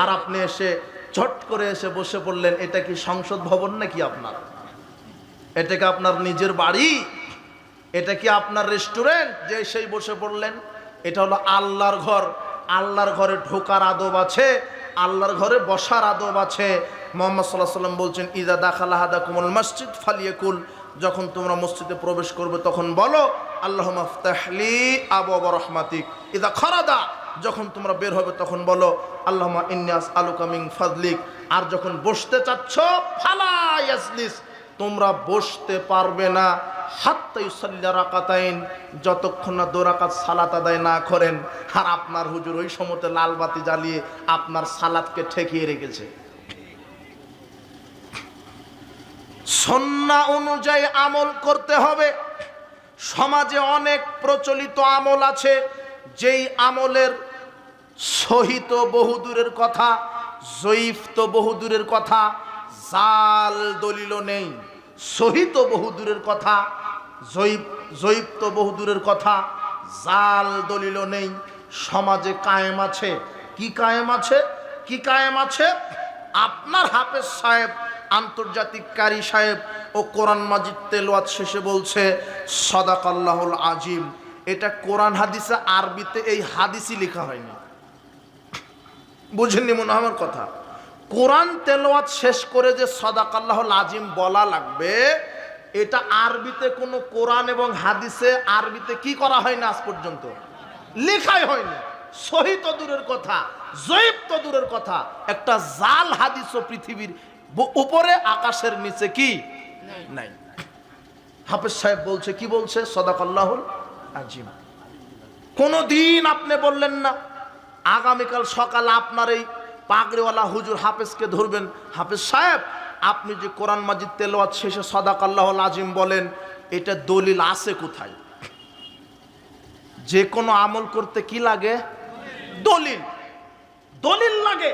আর আপনি এসে ঝট করে এসে বসে পড়লেন। এটা কি সংসদ ভবন নাকি আপনার? এটা কি আপনার নিজের বাড়ি? এটা কি আপনার রেস্টুরেন্ট যে সেই বসে পড়লেন? এটা হলো আল্লাহর ঘর। আল্লাহর ঘরে ঢোকার আদব আছে, আল্লাহর ঘরে বসার আদব আছে। মুহাম্মদ সাল্লাল্লাহু আলাইহি ওয়াসাল্লাম বলছেন, ইযা দাখালা আহাদাকুমুল মসজিদ ফালিয়াকুল, যখন তোমরা মসজিদে প্রবেশ করবে তখন বলো, আল্লাহুম্মা ইফতাহলি আবওয়াব রাহমাতিক। ইযা খারাজা, যখন তোমরা বের হবে তখন বলো, আল্লাহুম্মা ইন্নী আসআলুকা মিন ফাদলিক। আর যখন বসতে চাচ্ছ, ফালা ইয়াজলিস, তোমরা বসতে পারবে না হাত্তা ইউসাল্লি রাকাতাইন, যতক্ষণ না 2 রাকাত সালাত আদায় না করেন। আর আপনার হুজুর ওই সময়তে লাল বাতি জ্বালিয়ে আপনার সালাতকে ঠেকিয়ে রেখেছে। সুন্নাহ অনুযায়ী আমল করতে হবে। সমাজে অনেক প্রচলিত আমল আছে, যেই আমলের সহিহ তো বহুদূরের কথা, জয়ীফ তো বহুদূরের কথা, জাল দলিলও নেই। সহিহ তো বহুদূরের কথা, জয়ীফ তো বহুদূরের কথা, জাল দলিলও নেই। সমাজে কায়েম আছে। কি কায়েম আছে? কি কায়েম আছে? আপনার হাফেজ সাহেব, আন্তর্জাতিক কারি সাহেব ও কোরআন মাজিদ তেলাওয়াত শেষে বলছে সাদাকাল্লাহুল আজিম। এটা কোরআন হাদিসে আরবিতে এই হাদিসই লেখা হয়নি। বুঝেননি মনে হয় আমার কথা? কোরআন তেলাওয়াত শেষ করে যে সাদাকাল্লাহুল আজিম বলা লাগবে, এটা আরবিতে কোনো কোরআন এবং হাদিসে আরবিতে কি করা হয়নি আজ পর্যন্ত, লেখাই হয়নি। সহিহ তো দূরের কথা, জয়ীফ তো দূরের কথা, একটা জাল হাদিসও পৃথিবীর উপরে আকাশের নিচে কি নাই। হাফেজ সাহেব বলছে, কি বলছে? সাদাকাল্লাহুল আজিম। কোনদিন আপনি বললেন না আগামীকাল সকালে আপনার এই পাগড়িওয়ালা হুজুর হাফেজকে ধরবেন, হাফেজ সাহেব আপনি যে কোরআন মাজিদ তেলাওয়াত শেষে সাদাকাল্লাহুল আজিম বলেন, এটা দলিল আছে কোথায়? যে কোনো আমল করতে কি লাগে? দলিল। দলিল লাগে।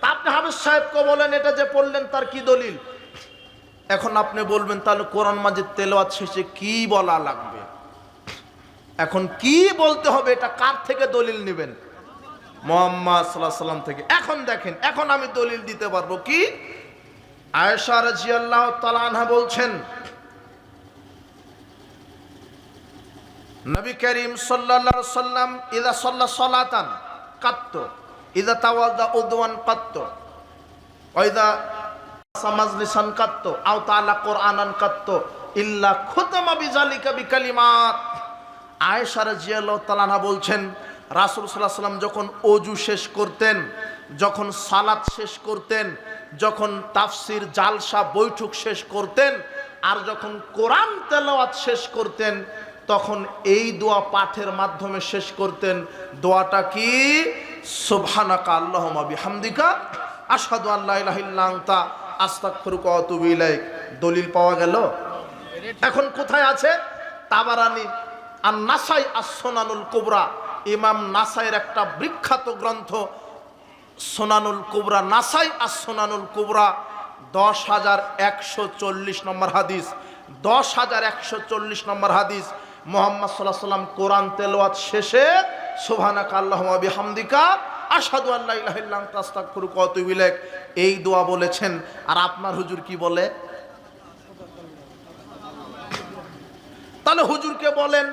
তা আপনি হাফেজ সাহেবকে বলেন এটা যে পড়লেন তার কি দলিল? এখন আপনি বলবেন তাহলে কোরআন মাজিদ তেলাওয়াত শেষে কি বলা লাগবে, এখন কি বলতে হবে, এটা কার থেকে দলিল নেবেন? মুহাম্মদ সাল্লাল্লাহু আলাইহি ওয়াসাল্লাম থেকে। এখন দেখেন, এখন আমি দলিল দিতে পারবো কি? আয়েশা রাদিয়াল্লাহু তাআলা আনহা বলছেন, নবী করিম সাল্লাল্লাহু আলাইহি ওয়াসাল্লাম ইযা সাল্লা সালাতান কাত্ত, ইযা তাওয়াদা উদওয়ান কাত্ত, ওয়া ইযা মাজলিসান কাত্ত, আও তাআলা কুরআনান কাত্ত, ইল্লা খুতামা বিযালিকা বিকালিমাত। আয়েশা রাদিয়াল্লাহু তাআলা আনহা বলছেন, রাসূল সাল্লাল্লাহু আলাইহি ওয়াসাল্লাম যখন ওযু শেষ করতেন, যখন সালাত শেষ করতেন, যখন তাফসির জালসা বৈঠক শেষ করতেন, আর যখন কোরআন তেলাওয়াত শেষ করতেন, তখন এই দোয়া পাঠের মাধ্যমে শেষ করতেন। দোয়াটা কি? সুবহানাকা আল্লাহুম্মা বিহামদিকা আশহাদু আল্লা ইলাহা ইল্লা আনতা আস্তাগফিরুকা ওয়া আতুবু ইলাইক। দলিল পাওয়া গেল। এখন কোথায় আছে? তাবারানি আর নাসাই as-সুনানুল কুবরা, ইমাম নাসাইয়ের একটা বিখ্যাত গ্রন্থ সুনানুল কুবরা, নাসাই as-সুনানুল কুবরা, 10,140 নম্বর হাদিস, 10,140 নম্বর হাদিস। মুহাম্মদ সাল্লাল্লাহু আলাইহি ওয়াসাল্লাম কোরআন তেলাওয়াত শেষে সুবহানাকা আল্লাহুম্মা বিহামদিকা আশহাদু আল্লা ইলাহা ইল্লা আনতা আস্তাগফিরুকা ওয়া আতুবু ইলাইক এই দোয়া বলেছেন। আর আপনার হুজুর কি বলে? তাহলে হুজুরকে বলেন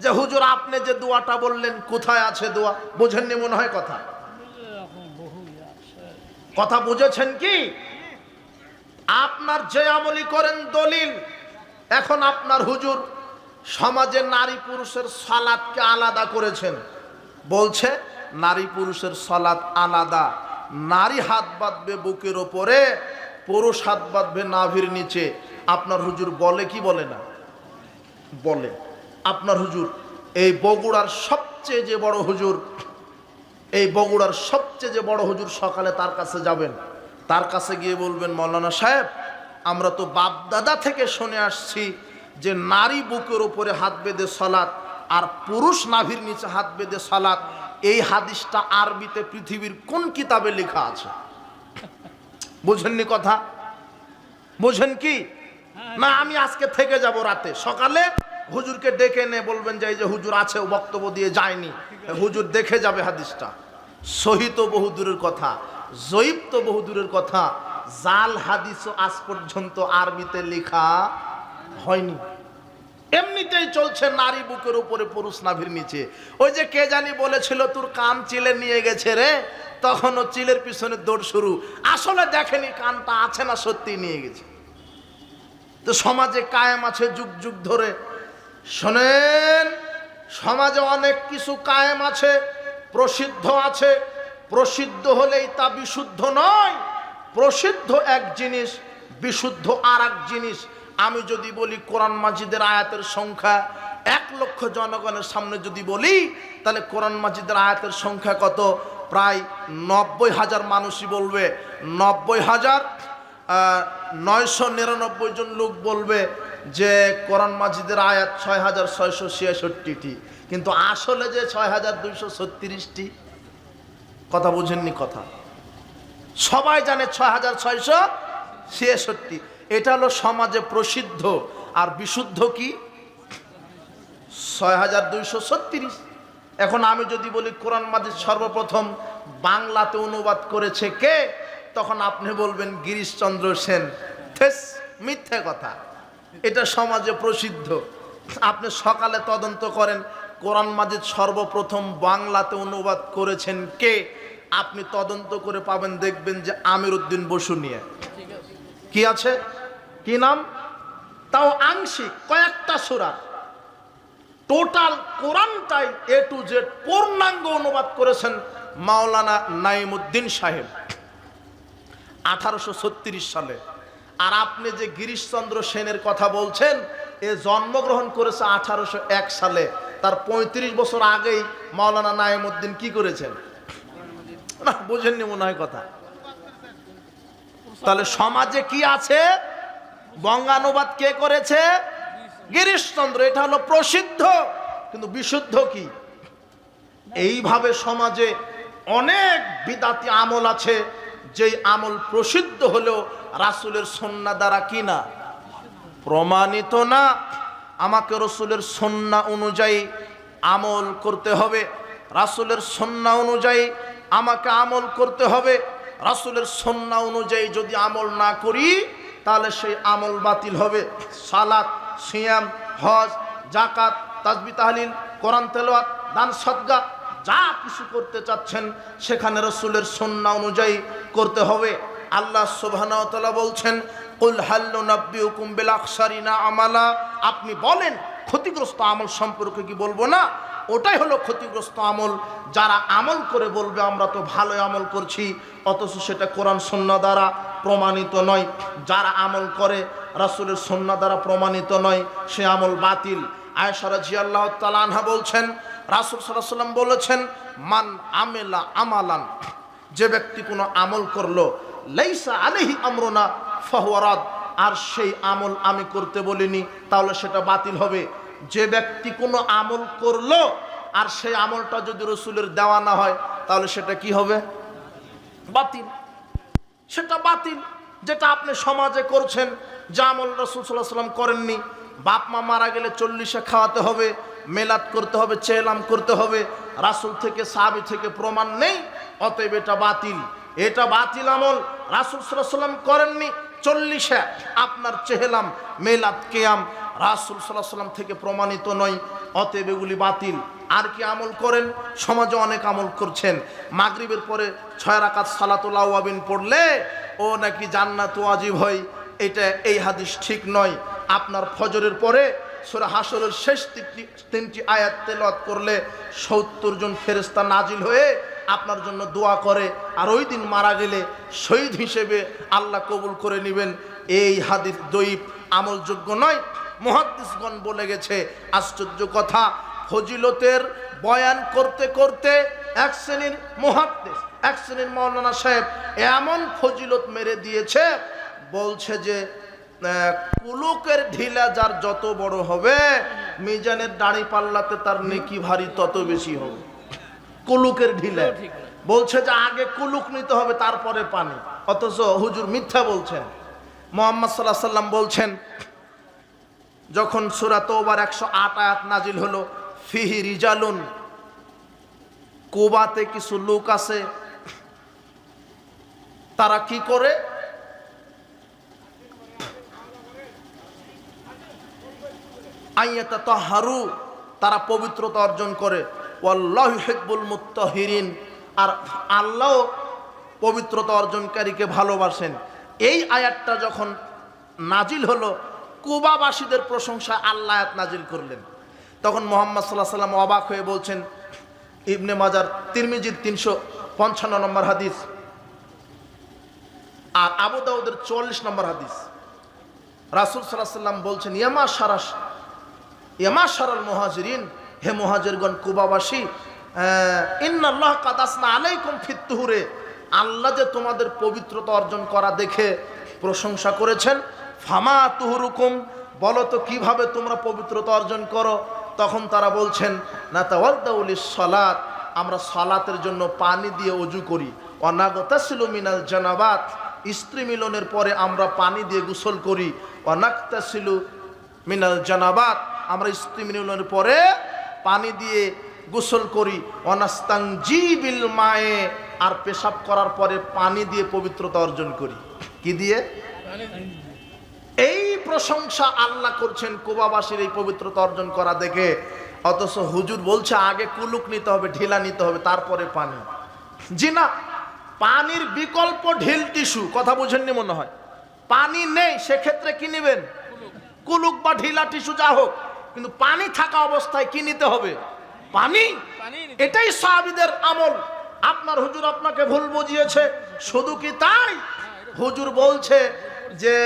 যে হুজুর আপনি যে দোয়াটা বললেন কোথায় আছে দোয়া? বুঝেননি মনে হয় কথা। কথা বুঝেছেন কি? আপনার যে আমলি করেন দলিল। এখন আপনার হুজুর সমাজে নারী পুরুষের সালাতকে আলাদা করেছেন, বলছে নারী পুরুষের সালাত আলাদা। নারী হাত বাঁধবে বুকের ওপরে, পুরুষ হাত বাঁধবে নাভির নিচে। আপনার হুজুর বলে কি বলে না? বলে। আপনার হুজুর এই বগুড়ার সবচেয়ে যে বড় হুজুর, এই বগুড়ার সবচেয়ে যে বড় হুজুর, সকালে তার কাছে যাবেন, তার কাছে গিয়ে বলবেন মৌলানা সাহেব আমরা তো বাপ দাদা থেকে শুনে আসছি যে নারী বুকের উপরে হাত বেঁধে সালাত আর পুরুষ নাভির নিচে হাত বেঁধে সালাত, এই হাদিসটা আরবিতে পৃথিবীর কোন কিতাবে লেখা আছে? বুঝেননি কথা? বুঝেন কি না? আমি আজকে থেকে যাব, রাতে সকালে হুজুরকে ডেকে নে বলবেন যে এই যে হুজুর আছে, ও বক্তব্য দিয়ে যায়নি, হুজুর দেখে যাবে হাদিসটা। সহি তো বহু দূরের কথা, জয়ীব তো বহু দূরের কথা, জাল হাদিসও আজ পর্যন্ত আরবিতে লেখা হয়নি। এমনিতেই চলছে নারী বুকের উপরে পুরুষ নাভির নিচে। ওই যে কে জানি বলেছিল তোর কান চিলে নিয়ে গেছে রে, তখনও চিলের পিছনে দৌড় শুরু। আসলে দেখেনি কানটা আছে না সত্যি নিয়ে গেছে। তো সমাজে কায়েম আছে যুগ যুগ ধরে। শোনেন, সমাজে অনেক কিছু কায়েম আছে, প্রসিদ্ধ আছে। প্রসিদ্ধ হলেই তা বিশুদ্ধ নয়। প্রসিদ্ধ এক জিনিস, বিশুদ্ধ আর এক জিনিস। আমি যদি বলি কোরআন মাজিদের আয়াতের সংখ্যা 1 লক্ষ জনগণের সামনে যদি বলি, তাহলে কোরআন মাজিদের আয়াতের সংখ্যা কত? প্রায় 90,000 মানুষই বলবে। 90,999 জন লোক বলবে যে কোরআন মাজিদের আয়াত 6,666টি, কিন্তু আসলে যে 6,236টি। কথা বুঝেননি কথা? সবাই জানে 6,666। এটা হলো সমাজে প্রসিদ্ধ। আর বিশুদ্ধ কি? 6,236। এখন আমি যদি বলি কোরআন মাজিদ সর্বপ্রথম বাংলাতে অনুবাদ করেছে কে, তখন আপনি বলবেন গিরিশচন্দ্র সেন। মিথ্যে কথা, এটা সমাজে প্রসিদ্ধ। আপনি সকালে তদন্ত করেন কোরআন মাজিদ সর্বপ্রথম বাংলাতে অনুবাদ করেছেন কে, আপনি তদন্ত করে পাবেন, দেখবেন যে আমির উদ্দিন বসু নিয়ে কি আছে, কি নাম, তাও আংশিক কয়েকটা সূরা। টোটাল কোরআনটাই A to Z পূর্ণাঙ্গ অনুবাদ করেছেন মাওলানা নাইমুদ্দিন সাহেব 1836 সালে। আর আপনি যে গিরিশচন্দ্র সেনের কথা বলছেন, এ জন্মগ্রহণ করেছে 1801 সালে। তার 35 বছর আগেই মাওলানা নাইমুদ্দিন কি করেছেন? না, বুঝেননি মনে হয় কথা। তাহলে সমাজে কি আছে? বঙ্গানুবাদ কে করেছে? গিরিশচন্দ্র। এটা হলো প্রসিদ্ধ, কিন্তু বিশুদ্ধ কি? এইভাবে সমাজে অনেক বিদাতি আমল আছে, যেই আমল প্রসিদ্ধ হলেও রাসূলের সুন্নাহ দ্বারা কি না প্রমাণিত না। আমাকে রাসূলের সুন্নাহ অনুযায়ী আমল করতে হবে। রাসূলের সুন্নাহ অনুযায়ী আমাকে আমল করতে হবে। রাসূলের সুন্নাহ অনুযায়ী যদি আমল না করি, তাহলে সেই আমল বাতিল হবে। সালাত, সিয়াম, হজ, যাকাত, তাসবিহ তাহলিল, কোরআন তেলাওয়াত, দান সদকা যা কিছু করতে চাচ্ছেন সেখানে রাসূলের সুন্নাহ অনুযায়ী করতে হবে। আল্লাহ সুবহানাহু ওয়া তাআলা বলছেন, কুল হাল নুনাব্বিউকুম বিল আখসারিনা আমালা। আপনি বলেন ক্ষতিগ্রস্ত আমল সম্পর্কে কি বলবো না? ওটাই হলো ক্ষতিগ্রস্ত আমল। যারা আমল করে বলবে আমরা তো ভালো আমল করছি, অথচ সেটা কোরআন সুন্নাহ দ্বারা প্রমাণিত নয়। যারা আমল করে রাসূলের সুন্নাহ দ্বারা প্রমাণিত নয়, সে আমল বাতিল। আয়েশা রাদিয়াল্লাহু তাআলা আনহা বলছেন রাসূল সাল্লাল্লাহু আলাইহি ওয়াসাল্লাম বলেছেন, মান আমিলা আমালান, যে ব্যক্তি কোনো আমল করলো, লাইসা আলাইহি আমরুনা ফাহুয়া রাদ, আর সেই আমল আমি করতে বলিনি, তাহলে সেটা বাতিল হবে। যে ব্যক্তি কোনো আমল করলো আর সেই আমলটা যদি রাসূলের দেওয়া না হয়, তাহলে সেটা কি হবে? বাতিল। সেটা বাতিল। যেটা আপনি সমাজে করছেন, যে আমল রাসূল সাল্লাল্লাহু আলাইহি ওয়াসাল্লাম করেননি, বাপ মা মারা গেলে 40-এ খাওয়াতে হবে, মেলাদ করতে হবে, চেলাম করতে হবে, রাসূল থেকে সাহাবী থেকে প্রমাণ নেই, অতএব এটা বাতিল। এটা বাতিল আমল, রাসূল সাল্লাল্লাহু আলাইহি ওয়াসাল্লাম করেননি। 40-এ আপনার চেহলাম, মেলাদ, কিয়াম রাসূল সাল্লাল্লাহু আলাইহি ওয়াসাল্লাম থেকে প্রমাণিত নয়, অতএব এগুলি বাতিল। আর কি আমল করেন? সমাজে অনেক আমল করছেন। মাগরিবের পরে 6 রাকাত সালাতুল আওয়াবিন পড়লে ও নাকি জান্নাত ওয়াজিব হয়, এটা এই হাদিস ঠিক নয়। আপনার ফজরের পরে সূরা হাশরের শেষ 3টি আয়াত তেলাওয়াত করলে 70 জন ফেরেশতা নাজিল হয়ে আপনার জন্য দোয়া করে, আর ওই দিন মারা গেলে শহীদ হিসেবে আল্লাহ কবুল করে নেবেন। এই হাদিস দঈফ, আমলযোগ্য নয়। মুহাদ্দিসগণ বলে গেছে। আশ্চর্য কথা, ফজিলতের বয়ান করতে করতে এক শ্রেণীর মুহাদ্দিস, এক শ্রেণীর মাওলানা সাহেব এমন ফজিলত মেরে দিয়েছে, বলছে যে কুলুকের ঢিলা যার যত বড় হবে, মিজানের দাড়ি পাল্লাতে তার নেকি ভারী তত বেশি হবে। কুলুকের ঢিলা বলছে যে আগে কুলুক নিতে হবে, তারপরে পানি, অথচ হুজুর মিথ্যা বলছেন। মুহাম্মদ সাল্লাল্লাহু আলাইহি ওয়াসাল্লাম বলছেন, যখন সূরা তাওবার 108 আয়াত নাজিল হলো, ফিহি রিজালুন, কুবাতে কিছু লোক আছে, তারা কি করে? আইয়াতাতাহহারু, তারা পবিত্রতা অর্জন করে, ওয়াল্লাহু ইউহিব্বুল মুত্তাহিরিন, আর আল্লাহ পবিত্রতা অর্জনকারীকে ভালোবাসেন। এই আয়াতটা যখন নাজিল হলো, কুবাবাসীদের প্রশংসা আল্লাহ আয়াত নাজিল করলেন। তখন মুহাম্মদ সাল্লাল্লাহু আলাইহি ওয়াসাল্লাম অবাক হয়ে বলছেন, ইবনে মাজার, তিরমিজির 355 নম্বর হাদিস, আর আবু দাউদের 44 নম্বর হাদিস, রাসূল সাল্লাল্লাহু আলাইহি ওয়াসাল্লাম বলছেন, ইয়ামা শারাল মুহাজিরিন, হে মুহাজিরগণ, কুবাবাসী, ইন্নাল্লাহ কাদ আসনা আলাইকুম ফিত তুহুরে, আল্লাহ যে তোমাদের পবিত্রতা অর্জন করা দেখে প্রশংসা করেছেন। ফামা তুহুরুকুম, বলো তো কিভাবে তোমরা পবিত্রতা অর্জন করো? তখন তারা বলছেন, নাতাওয়াদ্দাউ লিস-সালাত, আমরা সালাতের জন্য পানি দিয়ে ওযু করি, ওয়া নাগতাসিলু মিনাল জানাবাত, স্ত্রী মিলনের পরে আমরা পানি দিয়ে গোসল করি, ওয়া নাগতাসিলু মিনাল জানাবাত, আমরা স্ত্রী মিলনের পরে পানি দিয়ে গোসল করি, ওয়া নাস্তানজি বিল মায়ে, আর পেশাব করার পরে পানি দিয়ে পবিত্রতা অর্জন করি। কি দিয়ে? এই প্রশংসা আল্লাহ করছেন কুবাবাসীর এই পবিত্রতা অর্জন করা দেখে, অথচ হুজুর বলছে আগে কুলুক নিতে হবে, ঢিলা নিতে হবে, তারপরে পানি। জি না, পানির বিকল্প ঢিল টিস্যু, কথা বুঝেননি মনে হয়। পানি নেই, সেক্ষেত্রে কি নেবেন? কুলুক বা ঢিলা টিস্যু, যা হোক, কিন্তু পানি থাকা অবস্থায় কি নিতে হবে? পানি। এটাই সাহাবীদের আমল। আপনার হুজুর আপনাকে ভুল বুঝিয়েছে। শুধু কি তাই, হুজুর বলছে যে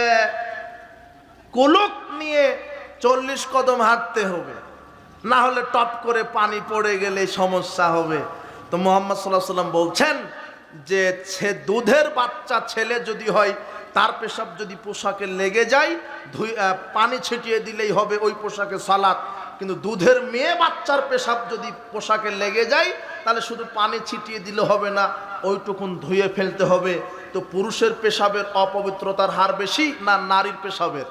কুলুক নিয়ে 40 কদম হাঁটতে হবে, না হলে টপ করে পানি পড়ে গেলে সমস্যা হবে। তো মুহাম্মদ সাল্লাল্লাহু আলাইহি ওয়াসাল্লাম বলছেন যে দুধের বাচ্চা ছেলে যদি হয়, তার পেশাব যদি পোশাকে লেগে যায়, পানি ছিটিয়ে দিলেই হবে, ওই পোশাকে সালাত। কিন্তু দুধের মেয়ে বাচ্চার পেশাব যদি পোশাকে লেগে যায়, তাহলে শুধু পানি ছিটিয়ে দিলে হবে না, ওইটুকুন ধুয়ে ফেলতে হবে। তো পুরুষের পেশাবের অপবিত্রতার হার বেশি না নারীর পেশাবের?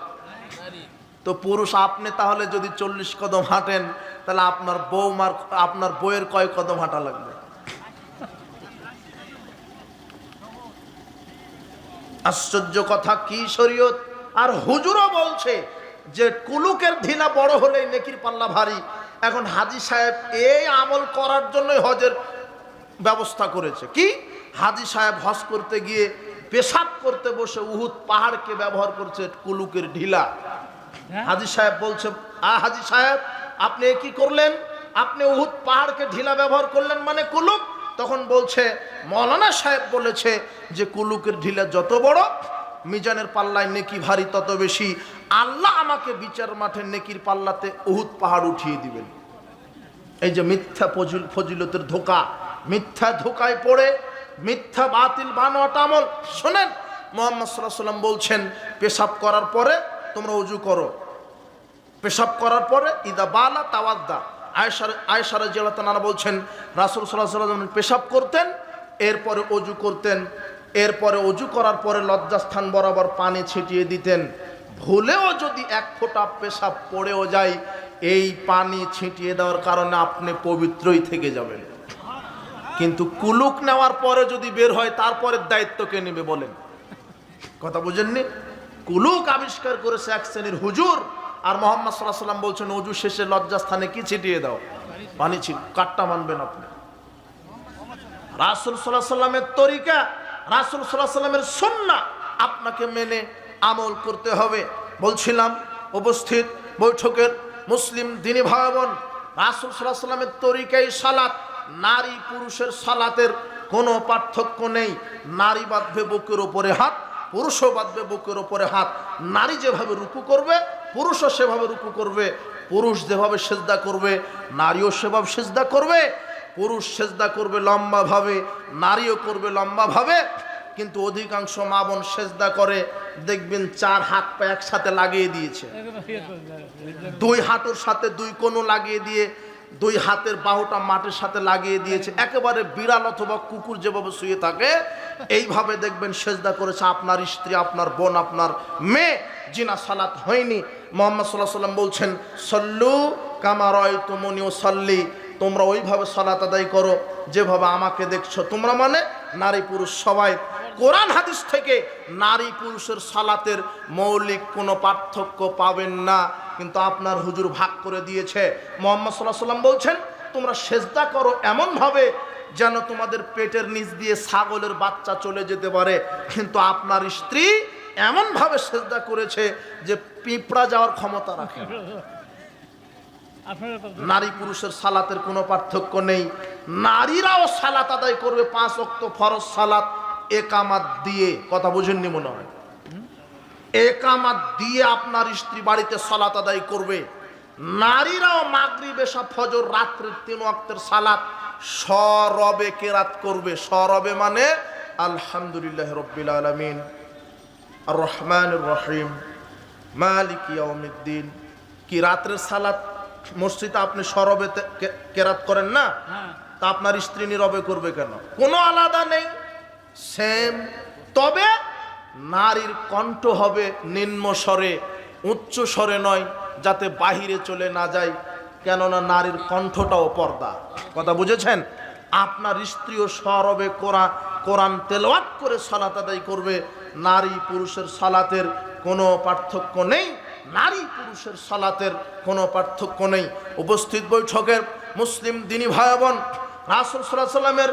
তো পুরুষ আপনি তাহলে যদি 40 কদম হাঁটেন, তাহলে আপনার বউয়ের কয় কদম হাঁটা লাগবে? আশ্চর্য কথা, কি শরীয়ত! আর হুজুরও বলছে যে কুলুকের ঢিলা বড় হলেই নেকির পাল্লা ভারী। এখন হাজী সাহেব এই আমল করার জন্যই হজের ব্যবস্থা করেছে। কি? হাজী সাহেব হজ করতে গিয়ে পেশাব করতে বসে উহুদ পাহাড়কে ব্যবহার করছে কুলুকের ঢিলা। হাজী সাহেব বলছে, হাজী সাহেব আপনি কি করলেন? আপনি উহুদ পাহাড়কে ঢিলা ব্যবহার করলেন, মানে কুলুক। তখন বলছে, মৌলানা সাহেব বলেছে যে কুলুকের ঢিলা যত বড়, মিজানের পাল্লায় নেকি ভারী তত বেশি। আল্লাহ আমাকে বিচার মাঠে নেকির পাল্লাতে উহুদ পাহাড় উঠিয়ে দিবেন। এই যে মিথ্যা ফজিলতের ধোঁকা, মিথ্যা ধোঁকায় পড়ে মিথ্যা বাতিল বানোয়াট আমল। শোনেন, মুহাম্মদ সাল্লাল্লাহু আলাইহি ওয়াসাল্লাম বলছেন, পেশাব করার পরে তোমরা ওযু করো। পেশাব করার পরে ইদা বালা তাওয়াদ্দা। আয়েশা রাদিয়াল্লাহু তাআলা বলছেন, রাসূল সাল্লাল্লাহু আলাইহি ওয়াসাল্লাম পেশাব করতেন, এরপরে ওযু করতেন, এরপরে ওযু করার পরে লজ্জাস্থান বরাবর পানি ছিটিয়ে দিতেন। ভুলেও যদি এক ফোঁটা পেশাব পড়েও যায়, এই পানি ছিটিয়ে দেওয়ার কারণে আপনি পবিত্রই থেকে যাবেন। কিন্তু কুলুক নেওয়ার পরে যদি বের হয়, তারপরে দায়িত্ব কে নেবে বলেন? কথা বুঝেননি? কুলুক আবিষ্কার করেছে এক শ্রেণীর হুজুর, আর মুহাম্মদ সাল্লাল্লাহু আলাইহি ওয়াসাল্লাম বলছেন ওযু শেষে লজ্জাস্থানে কি ছিটিয়ে দাও? পানি ছিটিয়ে। কাটটা মানবেন আপনি? রাসূল সাল্লাল্লাহু আলাইহি ওয়াসাল্লামের তরিকা, রাসূল সাল্লাল্লাহু আলাইহি ওয়াসাল্লামের সুন্নাহ আপনাকে মেনে আমল করতে হবে। বলছিলাম উপস্থিত বৈঠকের মুসলিম দিনী ভাই বোন, রাসূল সাল্লাল্লাহু আলাইহি ওয়াসাল্লামের তরিকায় সালাত, নারী পুরুষের সালাতের কোনো পার্থক্য নেই। নারী বাঁধবে বুকের উপরে হাত, পুরুষও বাঁধবে বুকের উপরে হাত। নারী যেভাবে রুকু করবে, পুরুষও সেভাবে রুকু করবে। পুরুষ যেভাবে সেজদা করবে, নারীও সেভাবে সেজদা করবে। পুরুষ সেজদা করবে লম্বাভাবে, নারীও করবে লম্বাভাবে। কিন্তু অধিকাংশ মা বোন সেজদা করে, দেখবেন 4 হাত পা একসাথে লাগিয়ে দিয়েছে, 2 হাঁটুর সাথে 2 কোণ লাগিয়ে দিয়ে 2 হাতের বাহুটা মাটির সাথে লাগিয়ে দিয়েছে। একেবারে বিড়াল অথবা কুকুর যেভাবে শুয়ে থাকে, এইভাবে দেখবেন সেজদা করেছে আপনার স্ত্রী, আপনার বোন, আপনার মেয়ে। জিনা সালাত হয়নি। মুহাম্মদ সাল্লাল্লাহু আলাইহি ওয়াসাল্লাম বলছেন, সল্লু কামা রাআইতুমুনি উসাল্লি, তোমরা ওইভাবে সালাত আদায় করো যেভাবে আমাকে দেখছো তোমরা। মানে নারী পুরুষ সবাই। কোরআন হাদিস থেকে নারী পুরুষের সালাতের মৌলিক কোনো পার্থক্য পাবেন না, কিন্তু আপনার হুজুর ভাগ করে দিয়েছে। মুহাম্মদ সাল্লাল্লাহু আলাইহি ওয়াসাল্লাম বলছেন, তোমরা সেজদা করো এমনভাবে যেন তোমাদের পেটের নিচ দিয়ে ছাগলের বাচ্চা চলে যেতে পারে। কিন্তু আপনার স্ত্রী এমনভাবে সেজদা করেছে যে পিঁপড়া যাওয়ার ক্ষমতা রাখে। নারী পুরুষের সালাতের কোনো পার্থক্য নেই। নারীরাও সালাত আদায় করবে 5 ওয়াক্ত ফরজ সালাত একামাত দিয়ে। কথা বুঝেননি মনে হয়? একামাত দিয়ে আপনার স্ত্রী বাড়িতে সালাত আদায় করবে। নারীরাও মাগরিব এশা ফজর রাত্রির 3 ওয়াক্তের সালাত সরবে কেরাত করবে। সরবে মানে আলহামদুলিল্লাহ রাব্বিল আলামিন আর রহমানির রহিম মালিক ইয়াউমিদ্দিন। কি রাত্রের সালাত মসজিদে আপনি সরবে কেরাত করেন না? তা আপনার স্ত্রী নীরবে করবে কেন? কোনো আলাদা নেই, সেম। তবে নারীর কণ্ঠ হবে নিম্ন স্বরে, উচ্চ স্বরে নয়, যাতে বাহিরে চলে না যায়। কেননা নারীর কণ্ঠটাও পর্দা। কথা বুঝেছেন? আপনার স্ত্রীও সরবে কোরআন তেলাওয়াত করে সালাত আদায় করবে। নারী পুরুষের সালাতের কোনো পার্থক্য নেই। নারী পুরুষের সালাতের কোনো পার্থক্য নেই। উপস্থিত বৈঠকের মুসলিম দিনী ভাই বোন, রাসূল সাল্লাল্লাহু আলাইহি ওয়াসাল্লামের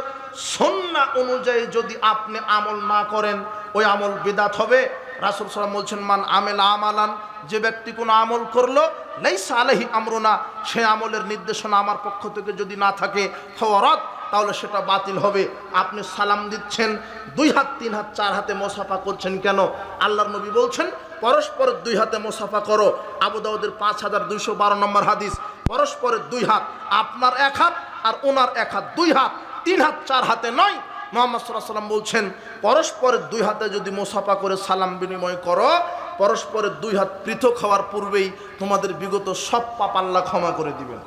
সুন্নাহ অনুযায়ী যদি আপনি আমল না করেন, ওই আমল বিদআত হবে। রাসূল সাল্লাল্লাহু আলাইহি ওয়াসাল্লাম বলছেন, মান আমিলা আমালান, যে ব্যক্তি কোনো আমল করলো লাইসা আলাইহি আমরুনা, সে আমলের নির্দেশনা আমার পক্ষ থেকে যদি না থাকে ফাওয়ারাত, তাহলে সেটা বাতিল হবে। আপনি সালাম দিচ্ছেন, 2 হাত 3 হাত 4 হাতে মুসাফা করছেন কেন? আল্লাহর নবী বলছেন পরস্পরের 2 হাতে মুসাফা করো। আবু দাউদের 5212 নম্বর হাদিস। পরস্পরের 2 হাত, আপনার 1 হাত আর ওনার 1 হাত, 2 হাত, 3 হাত 4 হাতে নয়। মুহাম্মদ সাল্লাল্লাহু আলাইহি ওয়াসাল্লাম বলছেন পরস্পরের 2 হাতে যদি মুসাফা করে সালাম বিনিময় করো, পরস্পরের 2 হাত পৃথক হওয়ার পূর্বেই তোমাদের বিগত সব পাপ আল্লাহ ক্ষমা করে দিবেন।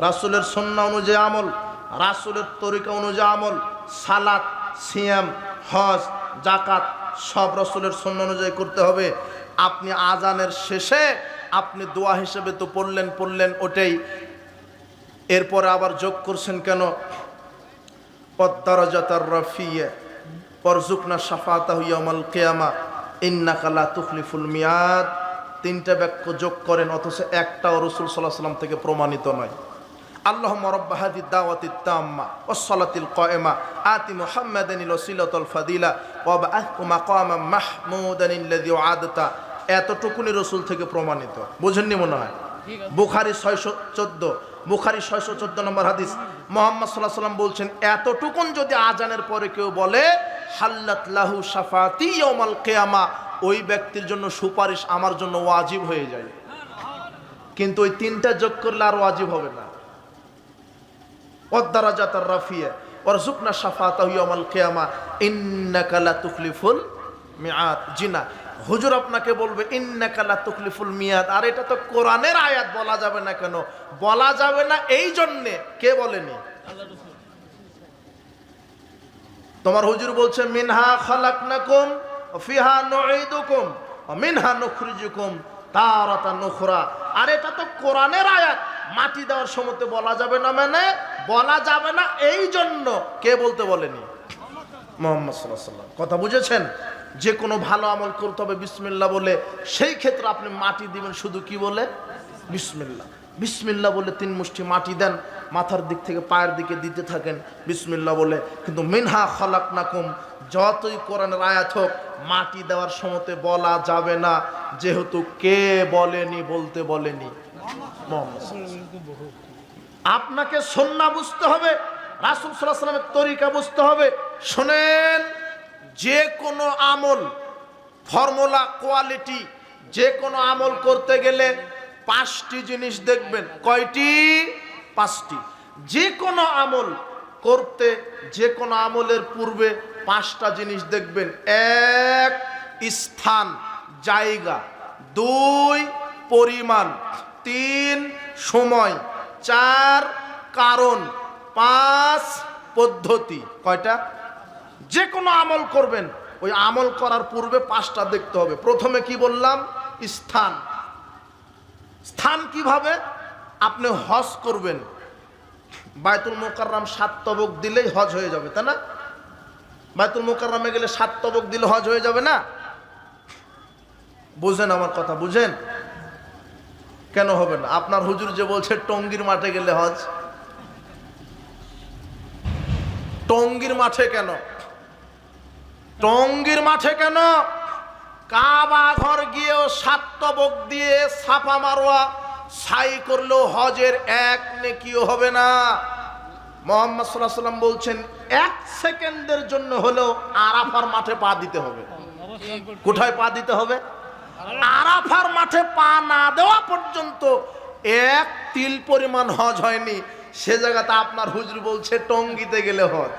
রাসূলের সুন্নাহ অনুযায়ী আমল, রাসূলের তরিকা অনুযায়ী আমল, সালাত, সিয়াম, হজ, যাকাত সব রাসূলের সুন্নাহ অনুযায়ী করতে হবে। আপনি আজানের শেষে আপনি দোয়া হিসেবে তো পড়লেন ওটাই, এরপরে আবার যোগ করছেন কেন? পদ্দারাজাতার রাফিয়া পরজুকনা শাফাতাহু ইয়াউমাল কিয়ামা ইন্নাকা লা তুখলিফুল মিয়াদ। 3টা বাক্য যোগ করেন, অথচ একটাও রাসূল সাল্লাল্লাহু আলাইহি ওয়াসাল্লাম থেকে প্রমাণিত নয়। আল্লাহুম্মা রাব্ব হাযিহিদ দাওয়াতিত তাম্মা ওয়াস সালাতিল কায়েমা আতি মুহাম্মাদানিল ওয়াসিলাতাল ফাদিলা ওয়া বা'আথহু মাকামান মাহমুদানিল্লাযী ওয়া'আদতা। এতটুকুনি রাসূল থেকে প্রমাণিত। বুঝেননি মনে হয়? বুখারী 614 নম্বর হাদিস। মুহাম্মদ সাল্লাল্লাহু আলাইহি ওয়াসাল্লাম বলছেন, এতটুকুন যদি আজানের পরে কেউ বলে হাল্লাত লাহু শাফাতি ইয়াউমাল কিয়ামা, ওই ব্যক্তির জন্য সুপারিশ আমার জন্য ওয়াজিব হয়ে যায়। কিন্তু ওই তিনটা যোগ করলে আর ওয়াজিব হবে না। ওয়াদ-দারাজাতার রাফিয়া ওয়ারযুকনা শাফাতাহু ইয়াওমাল কিয়ামা ইন্নাকা লা তুখলিফুল মিআদ। জি না, হুজুর আপনাকে বলবে ইন্নাকা লা তুখলিফুল মিয়াদ, আর এটা তো কোরআনের আয়াত, বলা যাবে না কেন? বলা যাবে না এই জন্যে, কে বলেনি? তোমার হুজুর বলছে মিনহা খালাকনাকুম ওয়া ফিহা নুঈদুকুম ওয়া মিনহা নুখরিজুকুম তারাতান উখরা, আর এটা তো কোরআনের আয়াত, মাটি দেওয়ার সময় বলা যাবে না, মানে বলা যাবে না এই জন্য, কে বলতে বলেনি? মুহাম্মদ সাল্লাল্লাহু আলাইহি ওয়াসাল্লাম। কথা বুঝেছেন? যে কোনো ভালো আমল করতে হবে বিসমিল্লাহ বলে, সেই ক্ষেত্রে আপনি মাটি দিবেন শুধু কি বলে? বিসমিল্লাহ। বিসমিল্লাহ বলে 3 মুষ্টি মাটি দেন, মাথার দিক থেকে পায়ের দিকে দিতে থাকেন বিসমিল্লাহ বলে। কিন্তু মিনহা খালাকনাকুম যতই কোরআনের আয়াত হোক, মাটি দেওয়ার সময়তে বলা যাবে না, যেহেতু কে বলেনি, বলতে বলেনি মুহাম্মদ সাল্লাল্লাহু আলাইহি ওয়াসাল্লাম। আপনাকে সুন্নাহ বুঝতে হবে, রাসূল সাল্লাল্লাহু আলাইহি ওয়াসাল্লামের তরিকা বুঝতে হবে। শুনেন, যে কোনো আমল, ফর্মুলা, কোয়ালিটি, যে কোনো আমল করতে গেলে 5টি জিনিস দেখবেন। কয়টি? 5টি। যে কোনো আমল করতে, যে কোনো আমলের পূর্বে 5টা জিনিস দেখবেন। 1 স্থান, জায়গা। 2 পরিমাণ। 3 সময়। 4 কারণ। 5 পদ্ধতি। কয়টা? যে কোনো আমল করবেন, ওই আমল করার পূর্বে 5টা দেখতে হবে। প্রথমে কি বললাম? স্থান। স্থান কিভাবে? আপনি হজ করবেন, বায়তুল মুকাররম 7 তবক দিলেই হজ হয়ে যাবে, তাই না? বায়তুল মুকাররমে গেলে 7 তবক দিলে হজ হয়ে যাবে না? বুঝেন আমার কথা, বুঝেন? কেন হবে না? আপনার হুজুর যে বলছে টঙ্গীর মাঠে গেলে হজ, টঙ্গীর মাঠে কেন? টঙ্গীর মাঠে কেন? কাবা ঘর গিয়েও 7 তবক দিয়ে সাফা মারওয়া সাই করলেও হজের 1 নেকিও হবে না। মুহাম্মদ সাল্লাল্লাহু আলাইহি ওয়াসাল্লাম বলছেন 1 সেকেন্ডের জন্য হলেও আরাফার মাঠে পা দিতে হবে। কোথায় পা দিতে হবে? আরাফার মাঠে পা না দেওয়া পর্যন্ত 1 তিল পরিমাণ হজ হয়নি। সে জায়গাতে আপনার হুজুর বলছে টঙ্গীতে গেলে হজ।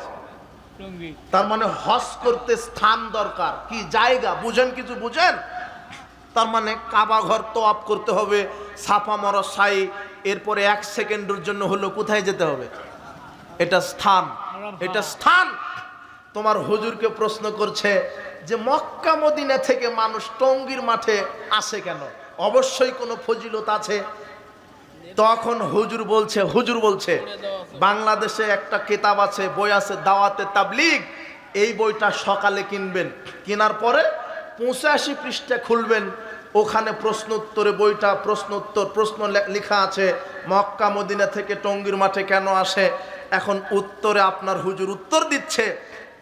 তার মানে হজ করতে স্থান দরকার, কি জায়গা, বুঝেন? কিছু বুঝেন? তার মানে কাবা ঘর তওয়াফ করতে হবে, সাফা মারওয়া সাই, এরপরে 1 সেকেন্ডের জন্য হলো কোথায় যেতে হবে? এটা স্থান, এটা স্থান। তোমার হুজুরকে প্রশ্ন করছে যে মক্কা মদিনা থেকে মানুষ টঙ্গীর মাঠে আসে কেন? অবশ্যই কোনো ফজিলত আছে। তখন হুজুর বলছে বাংলাদেশে একটা কিতাব আছে, বই আছে, দাওয়াতে তাবলীগ। এই বইটা সকালে কিনবেন, কেনার পরে 85 পৃষ্ঠা খুলবেন, ওখানে প্রশ্ন উত্তরে বইটা প্রশ্ন লেখা আছে মক্কা মদিনা থেকে টঙ্গীর মাঠে কেন আসে। এখন উত্তরে আপনার হুজুর উত্তর দিচ্ছে,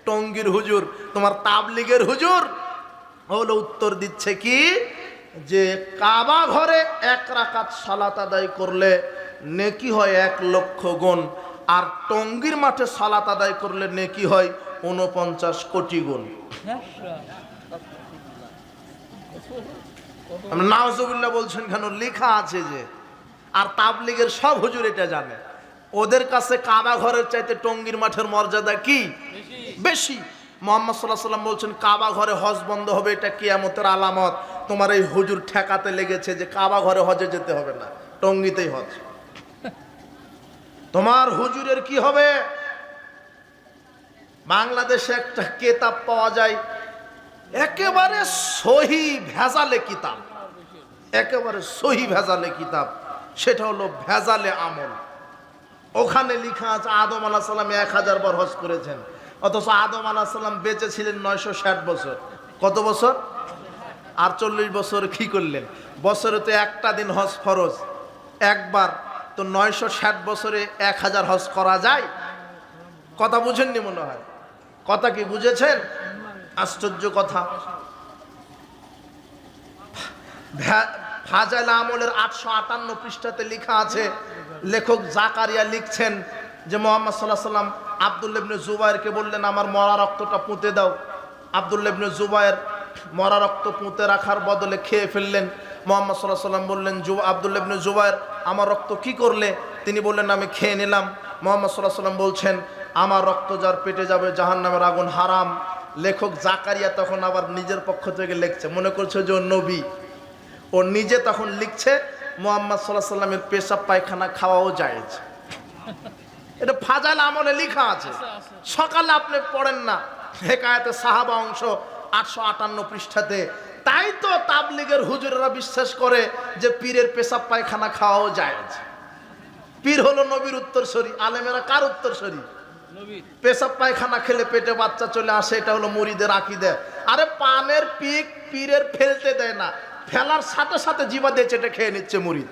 টঙ্গীর হুজুর, তোমার তাবলীগের হুজুর হলো উত্তর দিচ্ছে কি, যে কাবা ঘরে 1 রাকাত সালাত আদায় করলে নেকি হয় 1 লক্ষ গুণ, আর টঙ্গীর মাঠে সালাত আদায় করলে নেকি হয় 49 কোটি গুণ। নাউজুবিল্লাহ বলছেন কেন? লেখা আছে যে। আর তাবলীগের সব হুজুর এটা জানে, ওদের কাছে কাবা ঘরের চাইতে টঙ্গীর মাঠের মর্যাদা কি বেশি। মুহাম্মদ সাল্লাল্লাহু আলাইহি ওয়াসাল্লাম বলছেন কাবা ঘরে হজ বন্ধ হবে, এটা কিয়ামতের আলামত। তোমার এই হুজুর ঠেকাতে লেগেছে যে কাবা ঘরে হজে যেতে হবে না, টঙ্গীতেই হজ। তোমার হুজুরের কি হবে? বাংলাদেশে একটা কিতাব পাওয়া যায়, একেবারে সহি ভেজালে কিতাব, একেবারে সহি ভেজালে কিতাব, সেটা হলো ভেজালে আমল। ওখানে লেখা আছে আদম আলাইহিস সালাম 1000 বার হজ করেছেন, অথচ আদম আলাইহিস সালাম বেঁচে ছিলেন 960 বছর। কত বছর? আর 40 বছর কি করলেন? বছরে তো একটা দিন হজ ফরজ, একবার। তো 960 বছরে 1000 হজ করা যায়? কথা বুঝেননি মনে হয়। কথা কি বুঝেছেন? আশ্চর্য কথা। ফাজাইল আমলের 858 পৃষ্ঠাতে লেখা আছে, লেখক জাকারিয়া লিখছেন যে মুহাম্মদ সাল্লাল্লাহু আলাইহি ওয়াসাল্লাম আব্দুল্লাহ ইবনে জুবায়েরকে বললেন আমার মরা রক্তটা পুঁতে দাও। আব্দুল্লাহ ইবনে জুবায়ের মরা রক্ত পুঁতে রাখার বদলে খেয়ে ফেললেন। মুহাম্মদ সাল্লাল্লাহু আলাইহি ওয়াসাল্লাম বললেন, আব্দুল্লাহ ইবনে জুবায়ের, আমার রক্ত কি করলে? তিনি বললেন, আমি খেয়ে নিলাম। মুহাম্মদ সাল্লাল্লাহু আলাইহি ওয়াসাল্লাম বলছেন, আমার রক্ত যার পেটে যাবে জাহান্নামের আগুন হারাম। লেখক জাকারিয়া তখন আবার নিজের পক্ষ থেকে লিখছে, মনে করছে যে ও নবী, ও নিজে তখন লিখছে মুহাম্মদ সাল্লাল্লাহু আলাইহি ওয়াসাল্লামের পেশাব পায়খানা খাওয়াও জায়েজ। এটা ফাজাইল আমলে লেখা আছে, সকালে আপনি পড়েন না, হেকায়েতে সাহাবা অংশ 858 পৃষ্ঠাতে। তাই তো তাবলীগের হুজুরেরা বিশ্বাস করে যে পীরের পেশাব পায়খানা খাওয়াও জায়েজ। পীর হলো নবীর উত্তরসূরি, আলেমেরা কার উত্তরসূরি? পেশাব পায়খানা খেলে পেটে বাচ্চা চলে আসে, এটা হলো মুরিদের আকীদা। আরে পানের পিক পীরের ফেলতে দেয় না, ফেলার সাথে সাথে জিভা দিয়ে চেটে খেয়ে নিচ্ছে মুরিদ।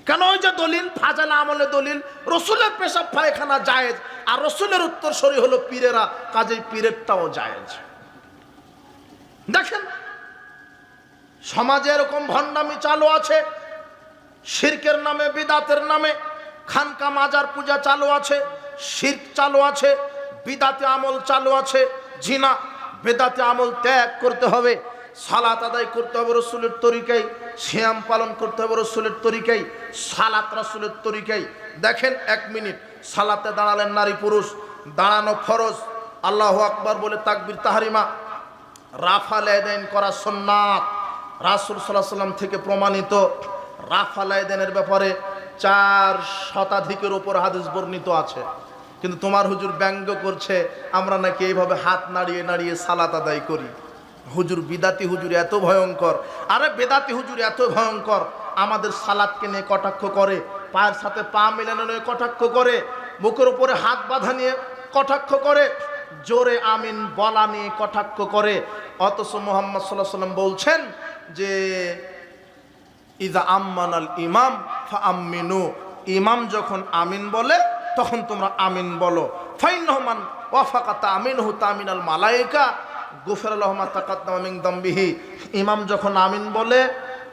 কেন? ওই যে দলিল, ফাজাইল আমলে দলিল, রসুলের পেশাব পায়খানা জায়েজ, আর রসুলের উত্তরসূরি হলো পীরেরা, কাজেই পীরেরটাও জায়েজ। দেখেন সমাজে এরকম ভণ্ডামি চালু আছে, শিরকের নামে, বিদাতের নামে খানকা মাজার পূজা চালু আছে, শিরক চালু আছে, বিদাতে আমল চালু আছে। জিনা বেদাতে আমল ত্যাগ করতে হবে, সালাত আদায় করতে হবে রসুলের তরিকায়, সিয়াম পালন করতে হবে রসুলের তরিকায়, সালাত রসুলের তরিকায়। দেখেন 1 মিনিট সালাতে দাঁড়ালেন নারী পুরুষ, দাঁড়ানো ফরজ, আল্লাহু আকবার বলে তাকবীর তাহরিমা, রাফা লাইদাইন করা সুন্নাত, রাসূল সাল্লাল্লাহু আলাইহি ওয়াসাল্লাম থেকে প্রমাণিত। রাফা লাইদাইনের ব্যাপারে 4 শতাধিকের উপর হাদিস বর্ণিত আছে, কিন্তু তোমার হুজুর ব্যঙ্গ করছে আমরা নাকি এইভাবে হাত নাড়িয়ে নাড়িয়ে সালাত আদায় করি। হুজুর বিদাতি হুজুর এত ভয়ঙ্কর। আরে বেদাতি হুজুর এত ভয়ঙ্কর, আমাদের সালাতকে নিয়ে কটাক্ষ করে, পায়ের সাথে পা মেলানো নিয়ে কটাক্ষ করে, বুকের উপরে হাত বাঁধা নিয়ে কটাক্ষ করে, জোরে আমিন বলা নিয়ে কটাক্ষ করে। অথচ মুহাম্মদ সাল্লাল্লাহু আলাইহি ওয়াসাল্লাম বলছেন যে ইযা আম্মানাল ইমাম ফাআমিনু, ইমাম যখন আমিন বলে তখন তোমরা আমিন বলো। ফাইন্নাহু মান ওয়াফাকা তামিনহু তামিনাল মালায়েকা গুফিরা লাহু মা তাকাদ্দামা মিন যামবিহি। ইমাম যখন আমিন বলে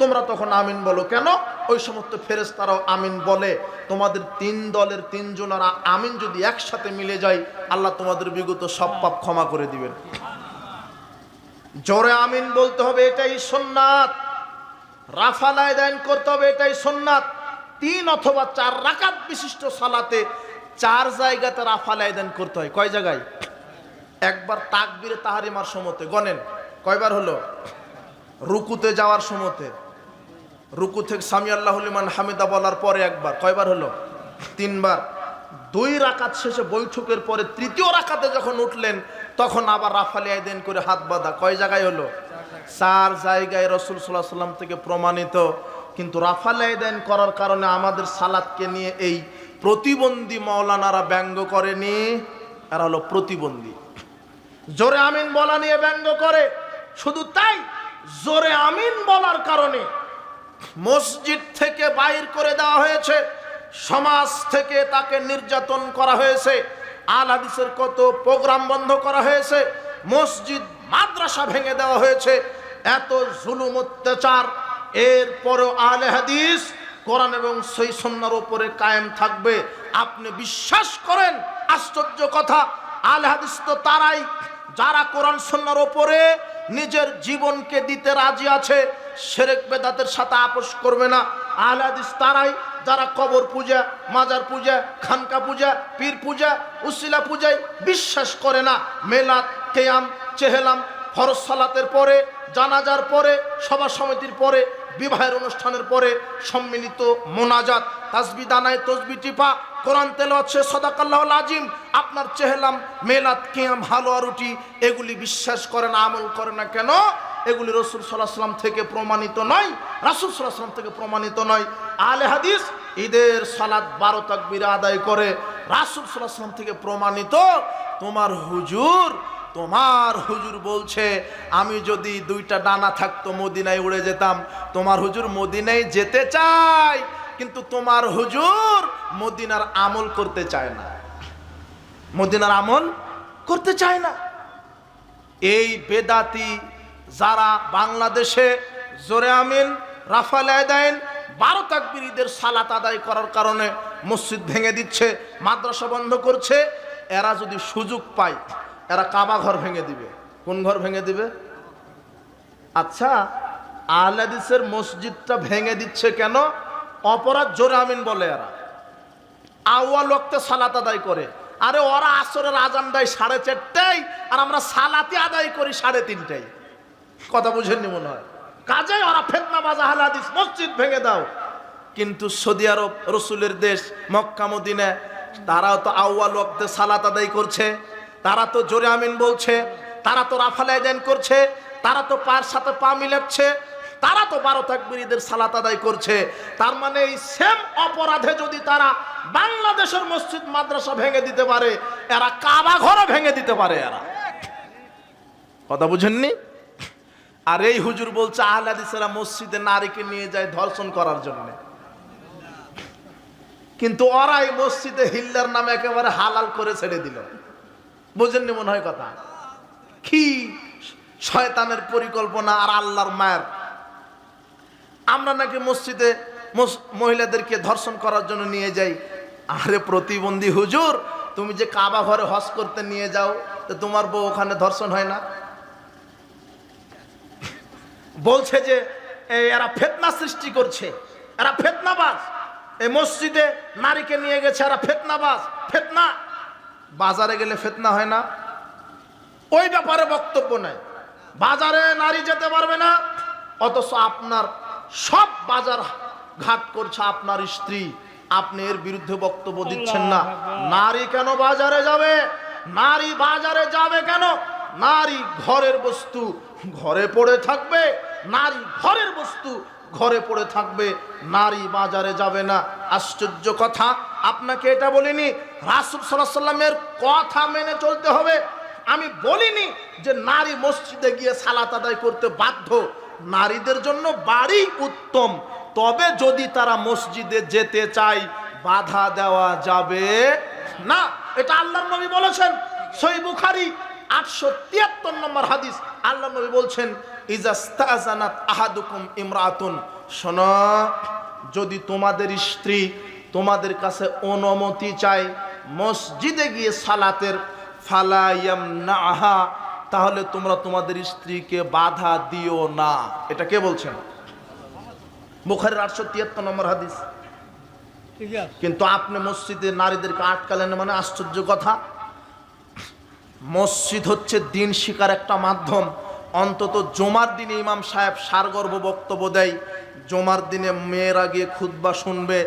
তোমরা তখন আমিন বলো। কেন? ওই সমস্ত ফেরেশতারাও আমিন বলে। তোমাদের 3 দলের 3 জনেরা আমিন যদি একসাথে মিলে যায়, আল্লাহ তোমাদের বিগত সব পাপ ক্ষমা করে দিবেন। জোরে আমিন বলতে হবে, এটাই সুন্নাত। রাফা লাইদাইন করতে হবে, এটাই সুন্নাত। 3 অথবা 4 রাকাত বিশিষ্ট সালাতে 4 জায়গাতে রাফা লাইদাইন করতে হয়। কয় জায়গায়? একবার তাকবীরে তাহরিমার সময়তে, গনেন কয়বার হলো? রুকুতে যাওয়ার সময়তে, রুকু থেকে সামি আল্লাহু লিমান হামিদা বলার পরে একবার। কয়বার হলো? 3 বার। 2 রাকাত শেষে বৈঠকের পরে 3য় রাকাতে যখন উঠলেন তখন আবার রাফা লাইদাইন করে হাত বাঁধা। কয় জায়গায় হলো? 4 জায়গায় রাসূল সাল্লাল্লাহু আলাইহি ওয়াসাল্লাম থেকে প্রমাণিত। কিন্তু রাফা লাইদাইন করার কারণে আমাদের সালাতকে নিয়ে এই প্রতিবন্ধী মাওলানারা ব্যঙ্গ করেনি, এরা হলো প্রতিবন্ধী। জোরে আমিন বলা নিয়ে ব্যঙ্গ করে। শুধু তাই, জোরে আমিন বলার কারণে মসজিদ থেকে বাইর করে দেওয়া হয়েছে, সমাজ থেকে তাকে নির্যাতন করা হয়েছে, আল হাদিসের কত প্রোগ্রাম বন্ধ করা হয়েছে, মসজিদ মাদ্রাসা ভেঙে দেওয়া হয়েছে। এত জুলুম অত্যাচার, এরপরেও আহলে হাদিস কোরআন এবং সহিহ সুন্নাহর উপরে কায়েম থাকবে। আপনি বিশ্বাস করেন, আশ্চর্য কথা, আহলে হাদিস তো তারাই যারা কোরআন সুন্নাহর উপরে নিজের জীবনকে দিতে রাজি আছে, শিরক বেদাতের সাথে আপোষ করবে না। আহলে হাদিস তারাই যারা কবর পূজা, মাজার পূজা, খানকা পূজা, পীর পূজা, উসিলা পূজায় বিশ্বাস করে না। মেলাদ, কিয়াম, চেহলাম, ফরজ সালাতের পরে, জানাজার পরে, সভা সমিতির পরে, বিবাহের অনুষ্ঠানের পরে সম্মিলিত মোনাজাত, তাসবিহ দানায় তসবিহ টিপা, কোরআন তেলাওয়াত, সাদাকাল্লাহুল আযীম, আপনার চেহলাম, মেলাদ, কিয়াম, হালুয়া রুটি, এগুলি বিশ্বাস করে না, আমল করে না। কেন? এগুলি রাসূল সাল্লাল্লাহু আলাইহি ওয়াসাল্লাম থেকে প্রমাণিত নয়, রাসূল সাল্লাল্লাহু আলাইহি ওয়াসাল্লাম থেকে প্রমাণিত নয়। আহলে হাদিস ঈদের সালাত 12 তাকবীর আদায় করে, রাসূল সাল্লাল্লাহু আলাইহি ওয়াসাল্লাম থেকে প্রমাণিত। তোমার হুজুর বলছে আমি যদি 2টা ডানা থাকতো মদিনায় উড়ে যেতাম। তোমার হুজুর মদিনায় যেতে চায়, কিন্তু তোমার হুজুর মদিনার আমল করতে চায় না, মদিনার আমল করতে চায় না। এই বেদাতি যারা বাংলাদেশে জোরে আমিন, রাফা লাইদাইন, 12 তাকবীর ঈদের সালাত আদায় করার কারণে মসজিদ ভেঙে দিচ্ছে, মাদ্রাসা বন্ধ করছে, এরা যদি সুযোগ পায় এরা কাবা ঘর ভেঙে দিবে। কোন ঘর ভেঙে দিবে? আচ্ছা, আহলে হাদিসের মসজিদটা ভেঙে দিচ্ছে কেন? অপরাধ জোরে আমিন বলে এরা, আউয়াল ওয়াক্তে সালাত আদায় করে। আরে ওরা আসরের আজান দেয় 4:30টায়, আর আমরা সালাতি আদায় করি 3:30টায়। কথা বুঝেননি মনে হয়। কাজেই ওরা ফিতনাবাজ আহলে হাদিস, মসজিদ ভেঙে দাও। কিন্তু সৌদি আরব, রসুলের দেশ, মক্কা মদিনা, তারাও তো আউয়াল ওয়াক্তে সালাত আদায় করছে, তারা তো জোরে আমিন বলছে, তারা তো রাফাল আদান করছে, তারা তো পায়ের সাথে পা মিলাচ্ছে, তারা তো 12 তাকবীরদের সালাত আদায় করছে। তার মানে এই সেম অপরাধে যদি তারা বাংলাদেশের মসজিদ মাদ্রাসা ভেঙে দিতে পারে, এরা কাবা ঘরও ভেঙে দিতে পারে এরা। কথা বুঝেননি? আর এই হুজুর বলছে আহলে হাদিসেরা মসজিদে নারীকে নিয়ে যায় ধর্ষণ করার জন্য। কিন্তু ওরা এই মসজিদে হিল্লার নামে একেবারে হালাল করে ছেড়ে দিল। বুঝেননি মনে হয় কথা? কি শয়তানের পরিকল্পনা আর আল্লাহর মায়ের। আমরা নাকি মসজিদে মহিলাদেরকে ধর্ষণ করার জন্য নিয়ে যাই। আরে প্রতিবন্ধী হুজুর, তুমি যে কাবা ঘরে হজ করতে নিয়ে যাও, তো তোমার বউ ওখানে ধর্ষণ হয় না? বলছে যে এরা ফিতনা সৃষ্টি করছে, এরা ফিতনাবাজ, এই মসজিদে নারীকে নিয়ে গেছে, এরা ফিতনাবাজ। ফিতনা বাজারে গেলে ফিতনা হয় না? ওই ব্যাপারে বক্তব্য নাই। বাজারে নারী যেতে পারবে না, অথচ আপনার সব বাজার ঘাট করছে আপনার স্ত্রী, আপনি এর বিরুদ্ধে বক্তব্য দিচ্ছেন না। নারী কেন বাজারে যাবে? নারী বাজারে যাবে কেন? নারী ঘরের বস্তু ঘরে পড়ে থাকবে, নারী ঘরের বস্তু ঘরে পড়ে থাকবে, নারী বাজারে যাবে না। আশ্চর্য কথা, আপনাকে এটা বলিনি রাসূল সাল্লাল্লাহু আলাইহি ওয়াসাল্লামের কথা মেনে চলতে হবে। আমি বলিনি যে নারী মসজিদে গিয়ে সালাত আদায় করতে বাধ্য। নারীদের জন্য বাড়ি উত্তম, তবে যদি তারা মসজিদে যেতে চায় বাধা দেওয়া যাবে না। এটা আল্লাহর নবী বলেছেন, সহিহ বুখারী 873 নম্বর হাদিস। আল্লাহর নবী বলছেন, ইজাস্তাজানাত আহাদুকুম ইমরাতুন, শোনো, যদি তোমাদের স্ত্রী তোমাদের কাছে অনুমতি চায় মসজিদে গিয়ে সালাতের, ফালা ইয়ামনাহা, তাহলে তোমরা তোমাদের স্ত্রীকে বাধা দিও না। এটা কে বলছেন? বুখারীর 873 নম্বর হাদিস। কিন্তু আপনি মসজিদে নারীদেরকে আটকালেন, মানে আশ্চর্য কথা। মসজিদ হচ্ছে দিন শিকার একটা মাধ্যম। অন্তত জুমার দিনে ইমাম সাহেব সারগর্ভ বক্তব্য দেয়, জুমার দিনে মেয়েরা গিয়ে খুতবা শুনবে,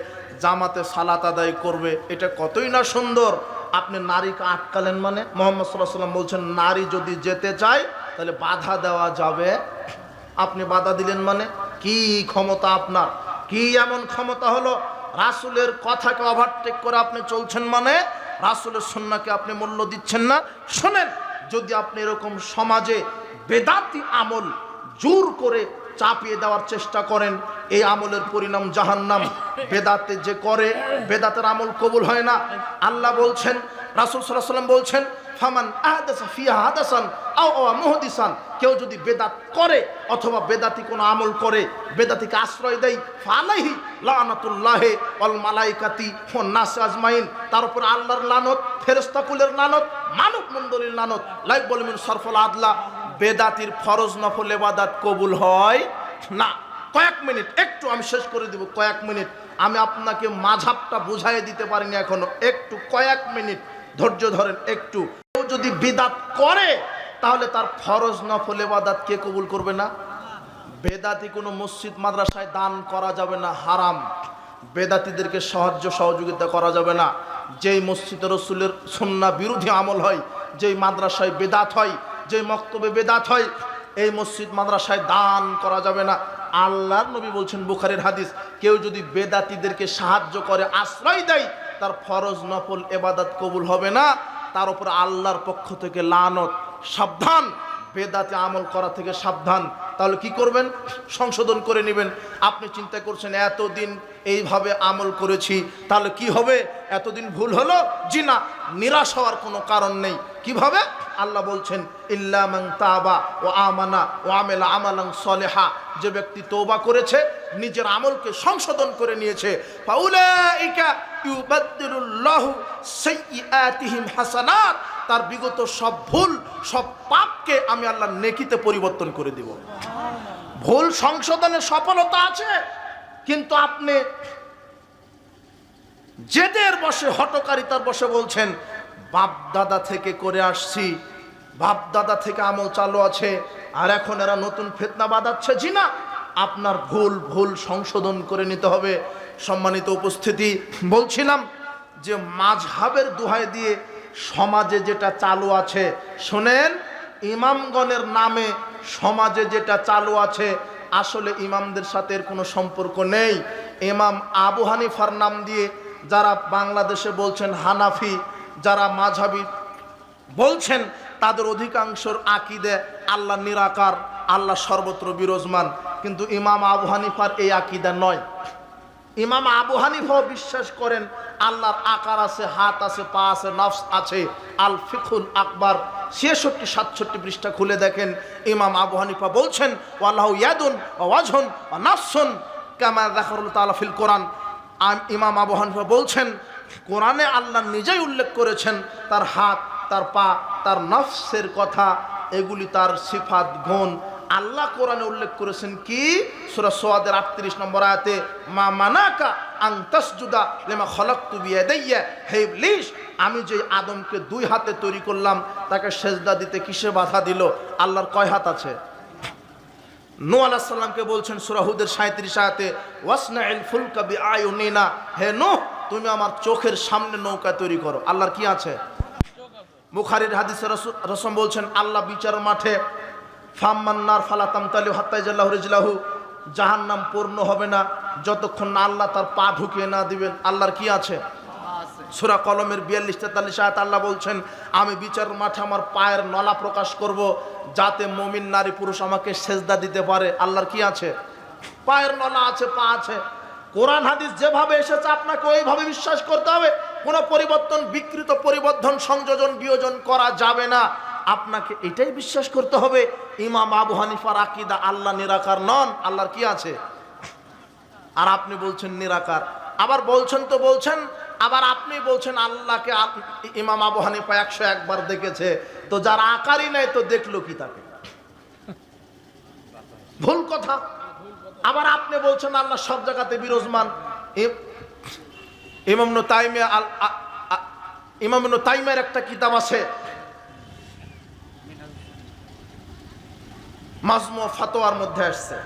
জামাতে সালাত আদায় করবে, এটা কতই না সুন্দর। আপনি নারীকে আটকালেন, মানে মুহাম্মদ সাল্লাল্লাহু আলাইহি ওয়াসাল্লাম বলছেন নারী যদি যেতে চায় তাহলে বাধা দেওয়া যাবে। আপনি বাধা দিলেন মানে কি ক্ষমতা আপনার? কি এমন ক্ষমতা হলো? রাসূলের কথাকে ওভারটেক করে আপনি চলছেন, মানে রাসূলের সুন্নাহকে আপনি মূল্য দিচ্ছেন না। শোনেন, যদি আপনি এরকম সমাজে বেদাতি আমল জোর করে চাপিয়ে দেওয়ার চেষ্টা করেন, এই আমলের পরিণাম জাহান্নাম। বেদাতে যে করে, বেদাতের আমল কবুল হয় না। আল্লাহ বলছেন, রাসূল সাল্লাল্লাহু আলাইহি ওয়াসাল্লাম বলছেন, ফামান আহদাসা ফিহা হাদাসান আও মুহদিসান, কেউ যদি বেদাত করে অথবা বেদাতি কোনো আমল করে, বেদাতিকে আশ্রয় দেয়, ফালাইহি লানাতুল্লাহি ওয়াল মালাইকাতি ওয়ান নাস আজমাইন, তার উপর আল্লাহর লানত, ফেরেশতাকুলের লানত, মানব মণ্ডলীর লানত, লাইক বলমিন সরফল আদলা। বেদাতির ফরজ নফল ইবাদত কবুল হয় না। কয়েক মিনিট, একটু আমি শেষ করে দিব, কয়েক মিনিট আমি আপনাকে মাযহাবটা বুঝাই দিতে পারিনি এখনো, একটু কয়েক মিনিট ধৈর্য ধরেন একটু। কেউ যদি বিদাত করে তাহলে তার ফরজ নফল ইবাদত কে কবুল করবে না? বেদাতি কোনো মসজিদ মাদ্রাসায় দান করা যাবে না, হারাম। বেদাতিদেরকে সাহায্য সহযোগিতা করা যাবে না। যেই মসজিদে রাসূলের সুন্নাহ বিরোধী আমল হয়, যেই মাদ্রাসায় বেদাত হয়, যেই মক্তবে বেদাত হয়, এই মসজিদ মাদ্রাসায় দান করা যাবে না। আল্লাহর নবী বলছেন, বুখারীর হাদিস, কেউ যদি বেদাতিদেরকে সাহায্য করে, আশ্রয় দেয়, তার ফরজ নফল ইবাদত কবুল হবে না, তার উপর আল্লাহর পক্ষ থেকে লানত। সাবধান, বেদাতে আমল করা থেকে সাবধান। তাহলে কি করবেন? সংশোধন করে নেবেন। আপনি চিন্তা করছেন এতদিন এইভাবে আমল করেছি, তাহলে কি হবে? এতদিন ভুল হলো, জি না, নিরাশ হওয়ার কোনো কারণ নেই। কিভাবে? আল্লাহ বলছেন, ইল্লা মান তাবা ওয়া আমানা ওয়া আমিলা আমালান সলিহা, যে ব্যক্তি তওবা করেছে, নিজের আমলকে সংশোধন করে নিয়েছে, ফাউলাইকা ইউবাদদিলুল্লাহু সাইয়্যাতিহিম হাসানাত, তার বিগত সব ভুল, সব পাপকে আমি আল্লাহ নেকিতে পরিবর্তন করে দিব। ভুল সংশোধনে সফলতা আছে, কিন্তু আপনি জেদের বসে, হটকারিতার বসে বলছেন বাপ দাদা থেকে করে আসছি, বাপ দাদা থেকে আমল চালু আছে, আর এখন এরা নতুন ফিতনা বাঁধাচ্ছে। জি না, আপনার ভুল সংশোধন করে নিতে হবে। সম্মানিত উপস্থিতি, বলছিলাম যে মাযহাবের দোহাই দিয়ে সমাজে যেটা চালু আছে, শোনেন, ইমামগণের নামে সমাজে যেটা চালু আছে আসলে ইমামদের সাথে এর কোনো সম্পর্ক নেই। ইমাম আবু হানিফার নাম দিয়ে যারা বাংলাদেশে বলছেন হানাফি, যারা মাযহাবী বলছেন, তাদের অধিকাংশর আকীদা আল্লাহ নিরাকার, আল্লাহ সর্বত্র বিরাজমান, কিন্তু ইমাম আবু হানিফার এই আকীদা নয়। ইমাম আবু হানিফাও বিশ্বাস করেন আল্লাহর আকার আছে, হাত আছে, পা আছে, নফস আছে। আল ফিকুল আকবার 66-67 পৃষ্ঠা খুলে দেখেন, ইমাম আবু হানিফা বলছেন ওয়াল্লাহু ইয়াদুন ওয়া ওয়াজহুন ওয়া নাফসুন কামা যাকারাল্লাহু তাআলা ফিল কোরআন। ইমাম আবু হানিফা বলছেন কোরআনে আল্লাহ নিজেই উল্লেখ করেছেন তার হাত, তার পা, তার নফসের কথা, এগুলি তার সিফাত গুণ। আল্লাহ কোরআনে উল্লেখ করেছেন কি? সূরা সুয়াদের 38 নম্বর আয়াতে, মা মানাকা আন তাসজুদা লিমা খালাকতু বিয়াদাইয়া, হে ইবলিস, আমি যে আদমকে 2 হাতে তৈরি করলাম তাকে সেজদা দিতে কিসে বাধা দিল? আল্লাহর কয় হাত আছে? নূহ আলাইহিস সালামকে বলছেন সূরা হুদের 37 আয়াতে, ওয়াসনাইল ফুলকা বিআয়ুনিনা, হে নূহ, তুমি আমার চোখের সামনে নৌকা তৈরি করো। আল্লাহর কি আছে? বুখারীর হাদিসে রাসূল বলছেন আল্লাহ বিচারের মাঠে ফাম্মান্নার ফালা তামতালিউ হাত্তা ইয়াজাল্লাহু রিজলাহু, জাহান্নাম পূর্ণ হবে না যতক্ষণ না আল্লাহ তার পা ঢুকিয়ে না দিবেন। আল্লাহর কি আছে? সূরা কলমের 42-43 আয়াত আল্লাহ বলছেন আমি বিচারের মাঠে আমার পায়ের নলা প্রকাশ করব যাতে মুমিন নারী পুরুষ আমাকে সেজদা দিতে পারে। আল্লাহর কি আছে? পায়ের নলা আছে, পা আছে। কোরআন হাদিস যেভাবে এসেছে আপনাকে ওইভাবে বিশ্বাস করতে হবে। কোনো পরিবর্তন, বিকৃত পরিবর্তন, সংযোজন, বিয়োজন করা যাবে না। আপনাকে এটাই বিশ্বাস করতে হবে ইমাম আবু হানিফার আকীদা আল্লাহ নিরাকার নন। আল্লাহর কি আছে? আর আপনি বলছেন নিরাকার, আবার বলছেন তো বলছেন, আবার আপনি বলছেন আল্লাহকে ইমাম আবু হানিফা 101 বার দেখেছে। তো যার আকারই নাই তো দেখলো কি তাকে? ভুল কথা। আবার আপনি বলছেন আল্লাহ সব জায়গাতে বিরাজমান। ইমাম ইবনে তাইমিয়ার একটা কিতাব আছে মাজমু ফাতোয়ার মধ্যে আসছে,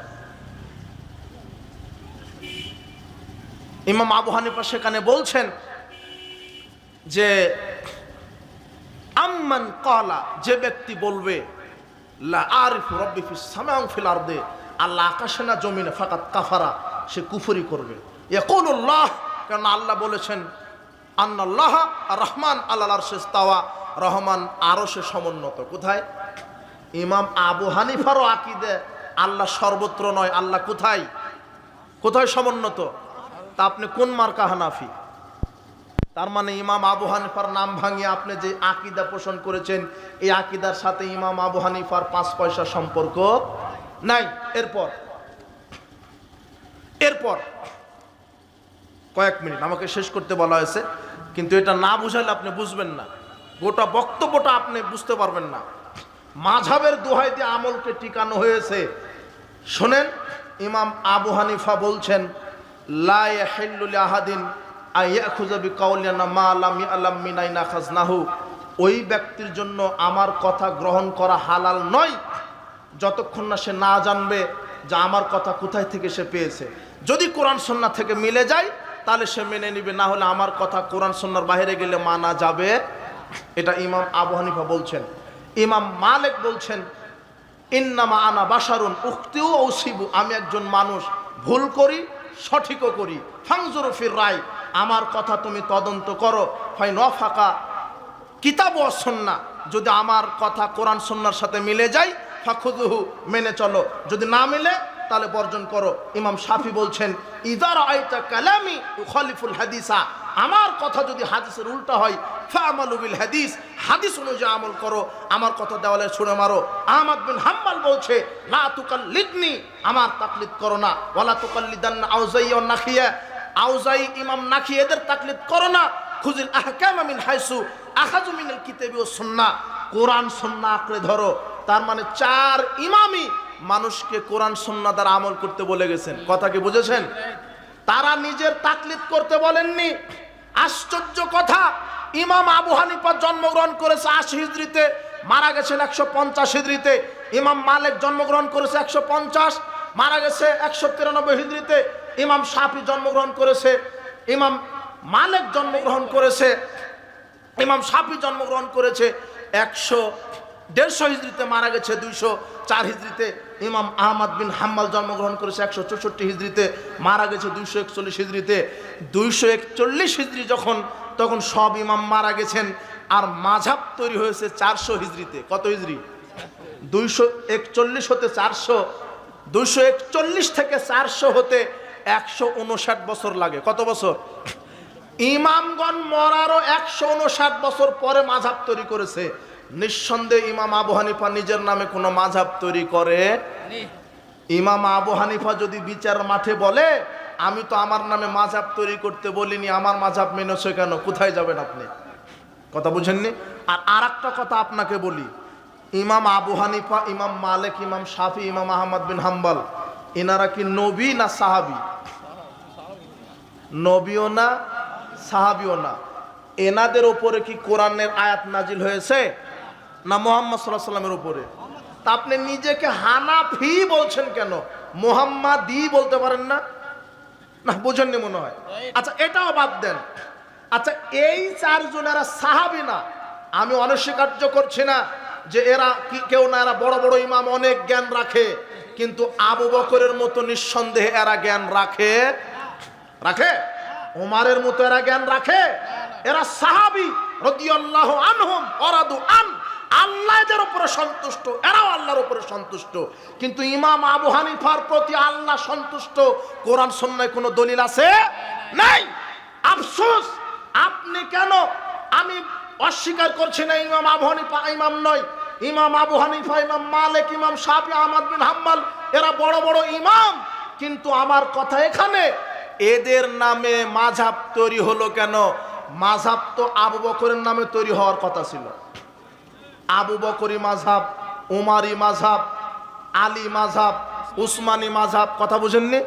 ইমাম আবু হানিফা সেখানে বলছেন যে আম্মান ক্বালা, যে ব্যক্তি বলবে লা আরিফু রাব্বি ফিস সামা'i ওয়া ফিল আরদি, আল্লাহ আকাশে না জমিনে, ফাকাত কাফারা, সে কুফরি করবে। ইয়াকুলুল্লাহ, কারণ আল্লাহ বলেছেন আন্নাল্লাহ আর-রহমান আলাল আরশি ইস্তাওয়া, রহমান আরশে সমুন্নত। কোথায়? ইমাম আবু হানিফারও আকীদা আল্লাহ সর্বত্র নয়, আল্লাহ কোথায়? কোথায় সমুন্নত? তা আপনি কোন মার্কা হানাফি? তার মানে ইমাম আবু হানিফার নাম ভাঙিয়ে আপনি যে আকীদা পোষণ করেছেন এই আকীদার সাথে ইমাম আবু হানিফার 5 পয়সা সম্পর্ক নাই। এরপর কয়েক মিনিট আমাকে শেষ করতে বলা হয়েছে, কিন্তু এটা না বুঝাইলে আপনি বুঝবেন না, গোটা বক্তব্যটা আপনি বুঝতে পারবেন না। মাযহাবের দোহাই দিয়ে আমলকে টিকানো হয়েছে। শোনেন, ইমাম আবু হানিফা বলছেন লা ইয়াহিল্লু লিআহাদিন আইয়াখুযা বিকাউলিনা মা লাম ইয়ালাম মিন আইনা খাজনাহু, ওই ব্যক্তির জন্য আমার কথা গ্রহণ করা হালাল নয় যতক্ষণ না সে না জানবে যে আমার কথা কোথায় থেকে সে পেয়েছে। যদি কোরআন সুন্নাহ থেকে মিলে যায় তাহলে সে মেনে নিবে, না হলে আমার কথা কোরআন সুন্নাহর বাইরে গেলে মানা যাবে। এটা ইমাম আবু হানিফা বলছেন। ইমাম মালিক বলছেন ইন্নামা আনা বাশারুন উখতিউ ওয়া উসিবু, আমি একজন মানুষ, ভুল করি সঠিকও করি। ফানজুরু ফির রায়, আমার কথা তুমি তদন্ত করো। ফাইন ওয়াফাকা কিতাব ওয়া সুন্নাহ, যদি আমার কথা কোরআন সুন্নাহর সাথে মিলে যায় ফাখুযুহু, মেনে চলো, যদি না মিলে তাহলে বর্জন করো। ইমাম শাফি বলছেন ইযা রাআইতা কালামি ইউখালিফুল হাদিসা, আমার কথা যদি হাদিসের উল্টা হয় ফা'মালু বিল হাদিস, হাদিস অনুযায়ী আমল করো, আমার কথা দেওয়ালে ছুঁড়ে মারো। আহমদ বিন হাম্বল বলছে লা তুকাল্লিদনি, আমার তাকলিদ করো না। ওয়ালা তুকাল্লিদান্না আউজাই ওয়া নাখিয়া, আউজাই ইমাম নাখি এদের তাকলিদ করো না। খুযিল আহকামা মিন হাইসু আখাযু মিনাল কিতাবি ওয়াস সুন্নাহ, কোরআন সুন্নাহ আঁকড়ে ধরো। তার মানে 4 ইমামই মানুষকে কোরআন সুন্নাহ দ্বারা আমল করতে বলে গেছেন। কথা কি বুঝেছেন? তারা নিজের তাকলিদ করতে বলেননি। আশ্চর্য কথা, ইমাম আবু হানিফা জন্মগ্রহণ করেছে 80 হিজরিতে, মারা গেছেন 150 হিজরিতে। ইমাম মালিক জন্মগ্রহণ করেছে 150, মারা গেছে 193 হিজরিতে। ইমাম শাফি জন্মগ্রহণ করেছে, ইমাম মালিক জন্মগ্রহণ করেছে, ইমাম শাফি জন্মগ্রহণ করেছে 150 হিজরিতে, মারা গেছে 204 হিজরিতে। ইমাম আহমদ বিন হাম্বল জন্মগ্রহণ করেছে 164 হিজরিতে, মারা গেছে 241 হিজরিতে। 241 হিজরি যখন, তখন সব ইমাম মারা গেছেন, আর মাযহাব তৈরি হয়েছে 400 হিজরিতে। কত হিজরি? 241 হতে 400, 241 থেকে 400 হতে 159 বছর লাগে। কত বছর? ইমামগণ মরারও 159 বছর পরে মাযহাব তৈরি করেছে। নিঃসন্দেহে ইমাম আবু হানিফা নিজের নামে কোনো মাযহাব তৈরি করে। ইমাম আবু হানিফা যদি বিচার মাঠে বলে, আমি তো আমার নামে মাযহাব তৈরি করতে বলিনি, আমার মাযহাব মেনেছে কেন? কোথায় যাবেন আপনি? কথা বুঝেননি? আর আরেকটা কথা আপনাকে বলি, ইমাম আবু হানিফা, ইমাম মালিক, ইমাম শাফি, ইমাম আহমদ বিন হাম্বল, এনারা কি নবী না সাহাবী? নবীও না, সাহাবীও না। এনাদের উপরে কি কোরআনের আয়াত নাজিল হয়েছে না মুহাম্মদ সাল্লাল্লাহু আলাইহি ওয়াসাল্লামের উপরে? তা আপনি নিজেকে হানাফি বলছেন কেন? মুহাম্মাদি বলতে পারেন না? না, বুঝেননি মনে হয়। আচ্ছা, এটাও বাদ দেন। আচ্ছা, এই 4 জন এরা সাহাবী না। আমি অনস্বীকার্য করছি না যে এরা কেউ না, এরা বড় বড় ইমাম, অনেক জ্ঞান রাখে, কিন্তু আবু বকরের মতো নিঃসন্দেহে এরা জ্ঞান রাখে? রাখে? ওমরের মতো এরা জ্ঞান রাখে? এরা সাহাবী রাদিয়াল্লাহু আনহুম ওয়ারাদু আন, আল্লাহ এদের উপরে সন্তুষ্ট, এরাও আল্লাহর উপরে সন্তুষ্ট। কিন্তু ইমাম আবু হানিফার প্রতি আল্লাহ সন্তুষ্ট কোরআন সুন্নাহয় কোনো দলিল আছে? নাই। আফসোস, আপনি কেন? আমি অস্বীকার করছি না ইমাম আবু হানিফা ইমাম নয়। ইমাম আবু হানিফা, ইমাম মালিক, ইমাম শাফি, আহমদ বিন হাম্বল, এরা বড় বড় ইমাম। কিন্তু আমার কথা এখানে, এদের নামে মাযহাব তৈরি হলো কেন? মাযহাব তো আবু বকরের নামে তৈরি হওয়ার কথা ছিল। আবু বকরি মাযহাব, উমারি মাযহাব, আলী মাযহাব, উসমানী মাযহাব। কথা বুঝেননি?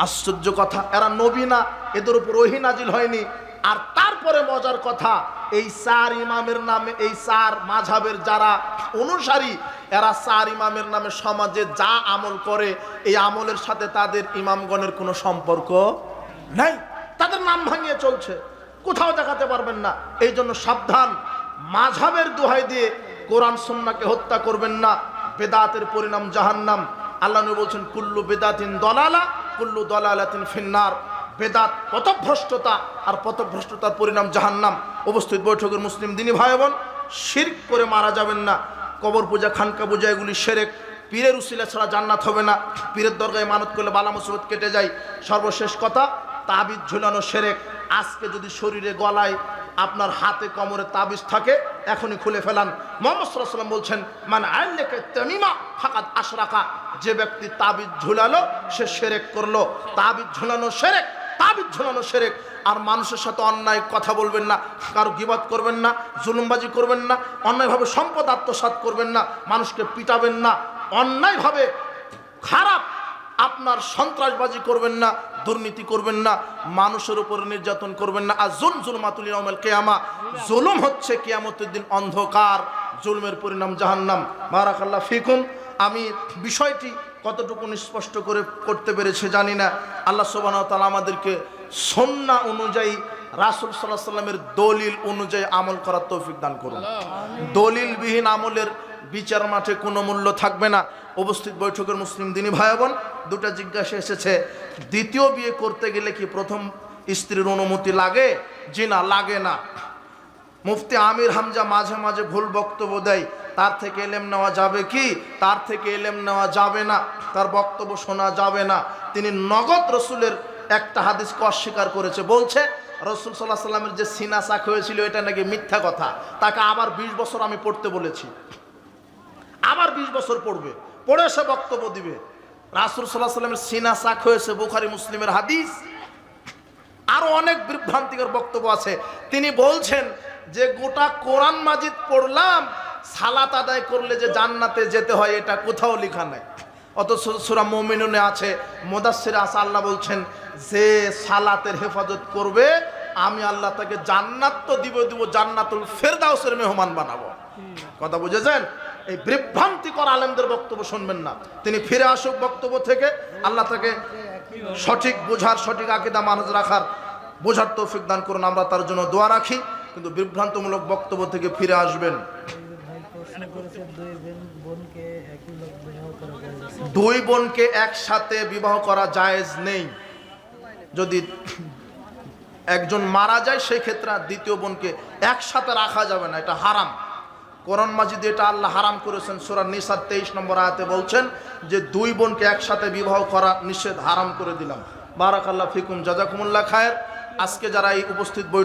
আশ্চর্য কথা, এরা নবী না, এদের উপর ওহী নাজিল হয়নি। আর তারপরে মজার কথা, এই 4 ইমামের নামে, এই 4 মাযহাবের যারা অনুসারী, এরা 4 ইমামের নামে সমাজে যা আমল করে, এই আমলের সাথে তাদের ইমামগণের কোনো সম্পর্ক নাই। তাদের নাম ভাঙিয়ে চলছে, কোথাও দেখাতে পারবেন না। এই জন্য সাবধান, মাযহাবের দোহাই দিয়ে কোরআন সুন্নাহকে হত্যা করবেন না। বেদাতের পরিণাম জাহান্নাম। আল্লাহ নবী বলছেন, কুল্লু বেদাতিন দলালা, কুল্লু দলালাতিন ফিন্নার। বেদাত পথভ্রষ্টতা, আর পথভ্রষ্টতার পরিণাম জাহান্নাম। উপস্থিত বৈঠকের মুসলিম দিনী ভাই বোন, শিরক করে মারা যাবেন না। কবর পূজা, খানকা পূজা, এগুলি শিরক। পীরের উসিলা ছাড়া জান্নাত হবে না। পীরের দরগায় মানত করলে বালা মুসিবত কেটে যায়। সর্বশেষ কথা, তাবিজ ঝুলানো শিরক। আজকে যদি শরীরে, গলায়, আপনার হাতে, কোমরে তাবিজ থাকে, এখনই খুলে ফেলান। মুহাম্মদ সাল্লাল্লাহু আলাইহি ওয়াসাল্লাম বলছেন, মান আল্লাকা তামিমা ফাকাদ আশরাকা। যে ব্যক্তি তাবিজ ঝুলালো সে শিরক করলো। তাবিজ ঝুলানো শিরক, তাবিজ ঝুলানো শিরক। আর মানুষের সাথে অন্যায় কথা বলবেন না, কারো গীবত করবেন না, জুলুমবাজি করবেন না, অন্যায়ভাবে সম্পদ আত্মসাৎ করবেন না, মানুষকে পিটাবেন না, অন্যায়ভাবে খারাপ আপনার সন্ত্রাসবাজি করবেন না, দুর্নীতি করবেন না, মানুষের উপর নির্যাতন করবেন না। আর জুলমাতুল ইয়াউমিল কিয়ামা, জুলুম হচ্ছে কিয়ামতের দিন অন্ধকার, জুলমের পরিণাম জাহান্নাম। বারাকাল্লাহ ফিকুম। আমি বিষয়টি কতটুকু স্পষ্ট করে করতে পেরেছি জানি না। আল্লাহ সুবহানাহু ওয়া তাআলা আমাদেরকে সুন্নাহ অনুযায়ী, রাসূল সাল্লাল্লাহু আলাইহি ওয়াসাল্লামের দলিল অনুযায়ী আমল করার তৌফিক দান করুন। দলিলবিহীন আমলের বিচার মাঠে কোনো মূল্য থাকবে না। উপস্থিত বৈঠকের মুসলিম দিনী ভাই বোন, দুটা জিজ্ঞাসা এসেছে, দ্বিতীয় বিয়ে করতে গেলে কি প্রথম স্ত্রীর অনুমতি লাগে? জি না, লাগে না। মুফতি আমির হামজা মাঝে মাঝে ভুল বক্তব্য দেয়, তার থেকে ইলম নেওয়া যাবে কি? তার থেকে ইলম নেওয়া যাবে না, তার বক্তব্য শোনা যাবে না। তিনি নগদ রসুলের একটা হাদিসকে অস্বীকার করেছে। বলছে রসুল সাল্লাল্লাহু আলাইহি ওয়াসাল্লামের যে সিনা চাক হয়েছিল এটা নাকি মিথ্যা কথা। তাকে আবার 20 বছর আমি পড়তে বলেছি, আবার 20 বছর পড়বে, পড়ে সে বক্তব্য দিবে। রাসূল সাল্লাল্লাহু আলাইহি ওয়াসাল্লামের সিনা চাক হয়েছে, বুখারী মুসলিমের হাদিস। আরো অনেক বিভ্রান্তিকর বক্তব্য আছে। তিনি বলছেন যে গোটা কোরআন মাজিদ পড়লাম, সালাত আদায় করলে যে জান্নাতে যেতে হয় এটা কোথাও লেখা নাই। অথচ সূরা মুমিনুনে আছে, মুদাসসিরে আছে, আল্লাহ বলছেন যে সালাতের হেফাজত করবে আমি আল্লাহ তাকে জান্নাত তো দিব, জান্নাতুল ফেরদাউসের মেহমান বানাবো। কথা বুঝেছেন? এই বিভ্রান্তিকর আলেমদের বক্তব্য শুনবেন না। তিনি ফিরে আসুক বক্তব্য থেকে, আল্লাহ তাকে সঠিক বোঝার, সঠিক আকীদা মানজ রাখার, বোঝার তৌফিক দান করুন। আমরা তার জন্য দোয়া রাখি, কিন্তু বিভ্রান্তমূলক বক্তব্য থেকে ফিরে আসবেন। দুই বোনকে একসাথে বিবাহ করা জায়েজ নেই। যদি একজন মারা যায় সেই ক্ষেত্রে দ্বিতীয় বোনকে একসাথে রাখা যাবে না, এটা হারাম। কোরআন মাজিদে এটা আল্লাহ হারাম করেছেন। সূরা নিসা 23 নম্বর আয়াতে বলছেন যে দুই বোনকে একসাথে বিবাহ করা নিষেধ, হারাম করে দিলাম। বারাকাল্লাহ ফিকুম, জাযাকুমুল্লাহ খায়ের। আজকে যারা এই উপস্থিত বই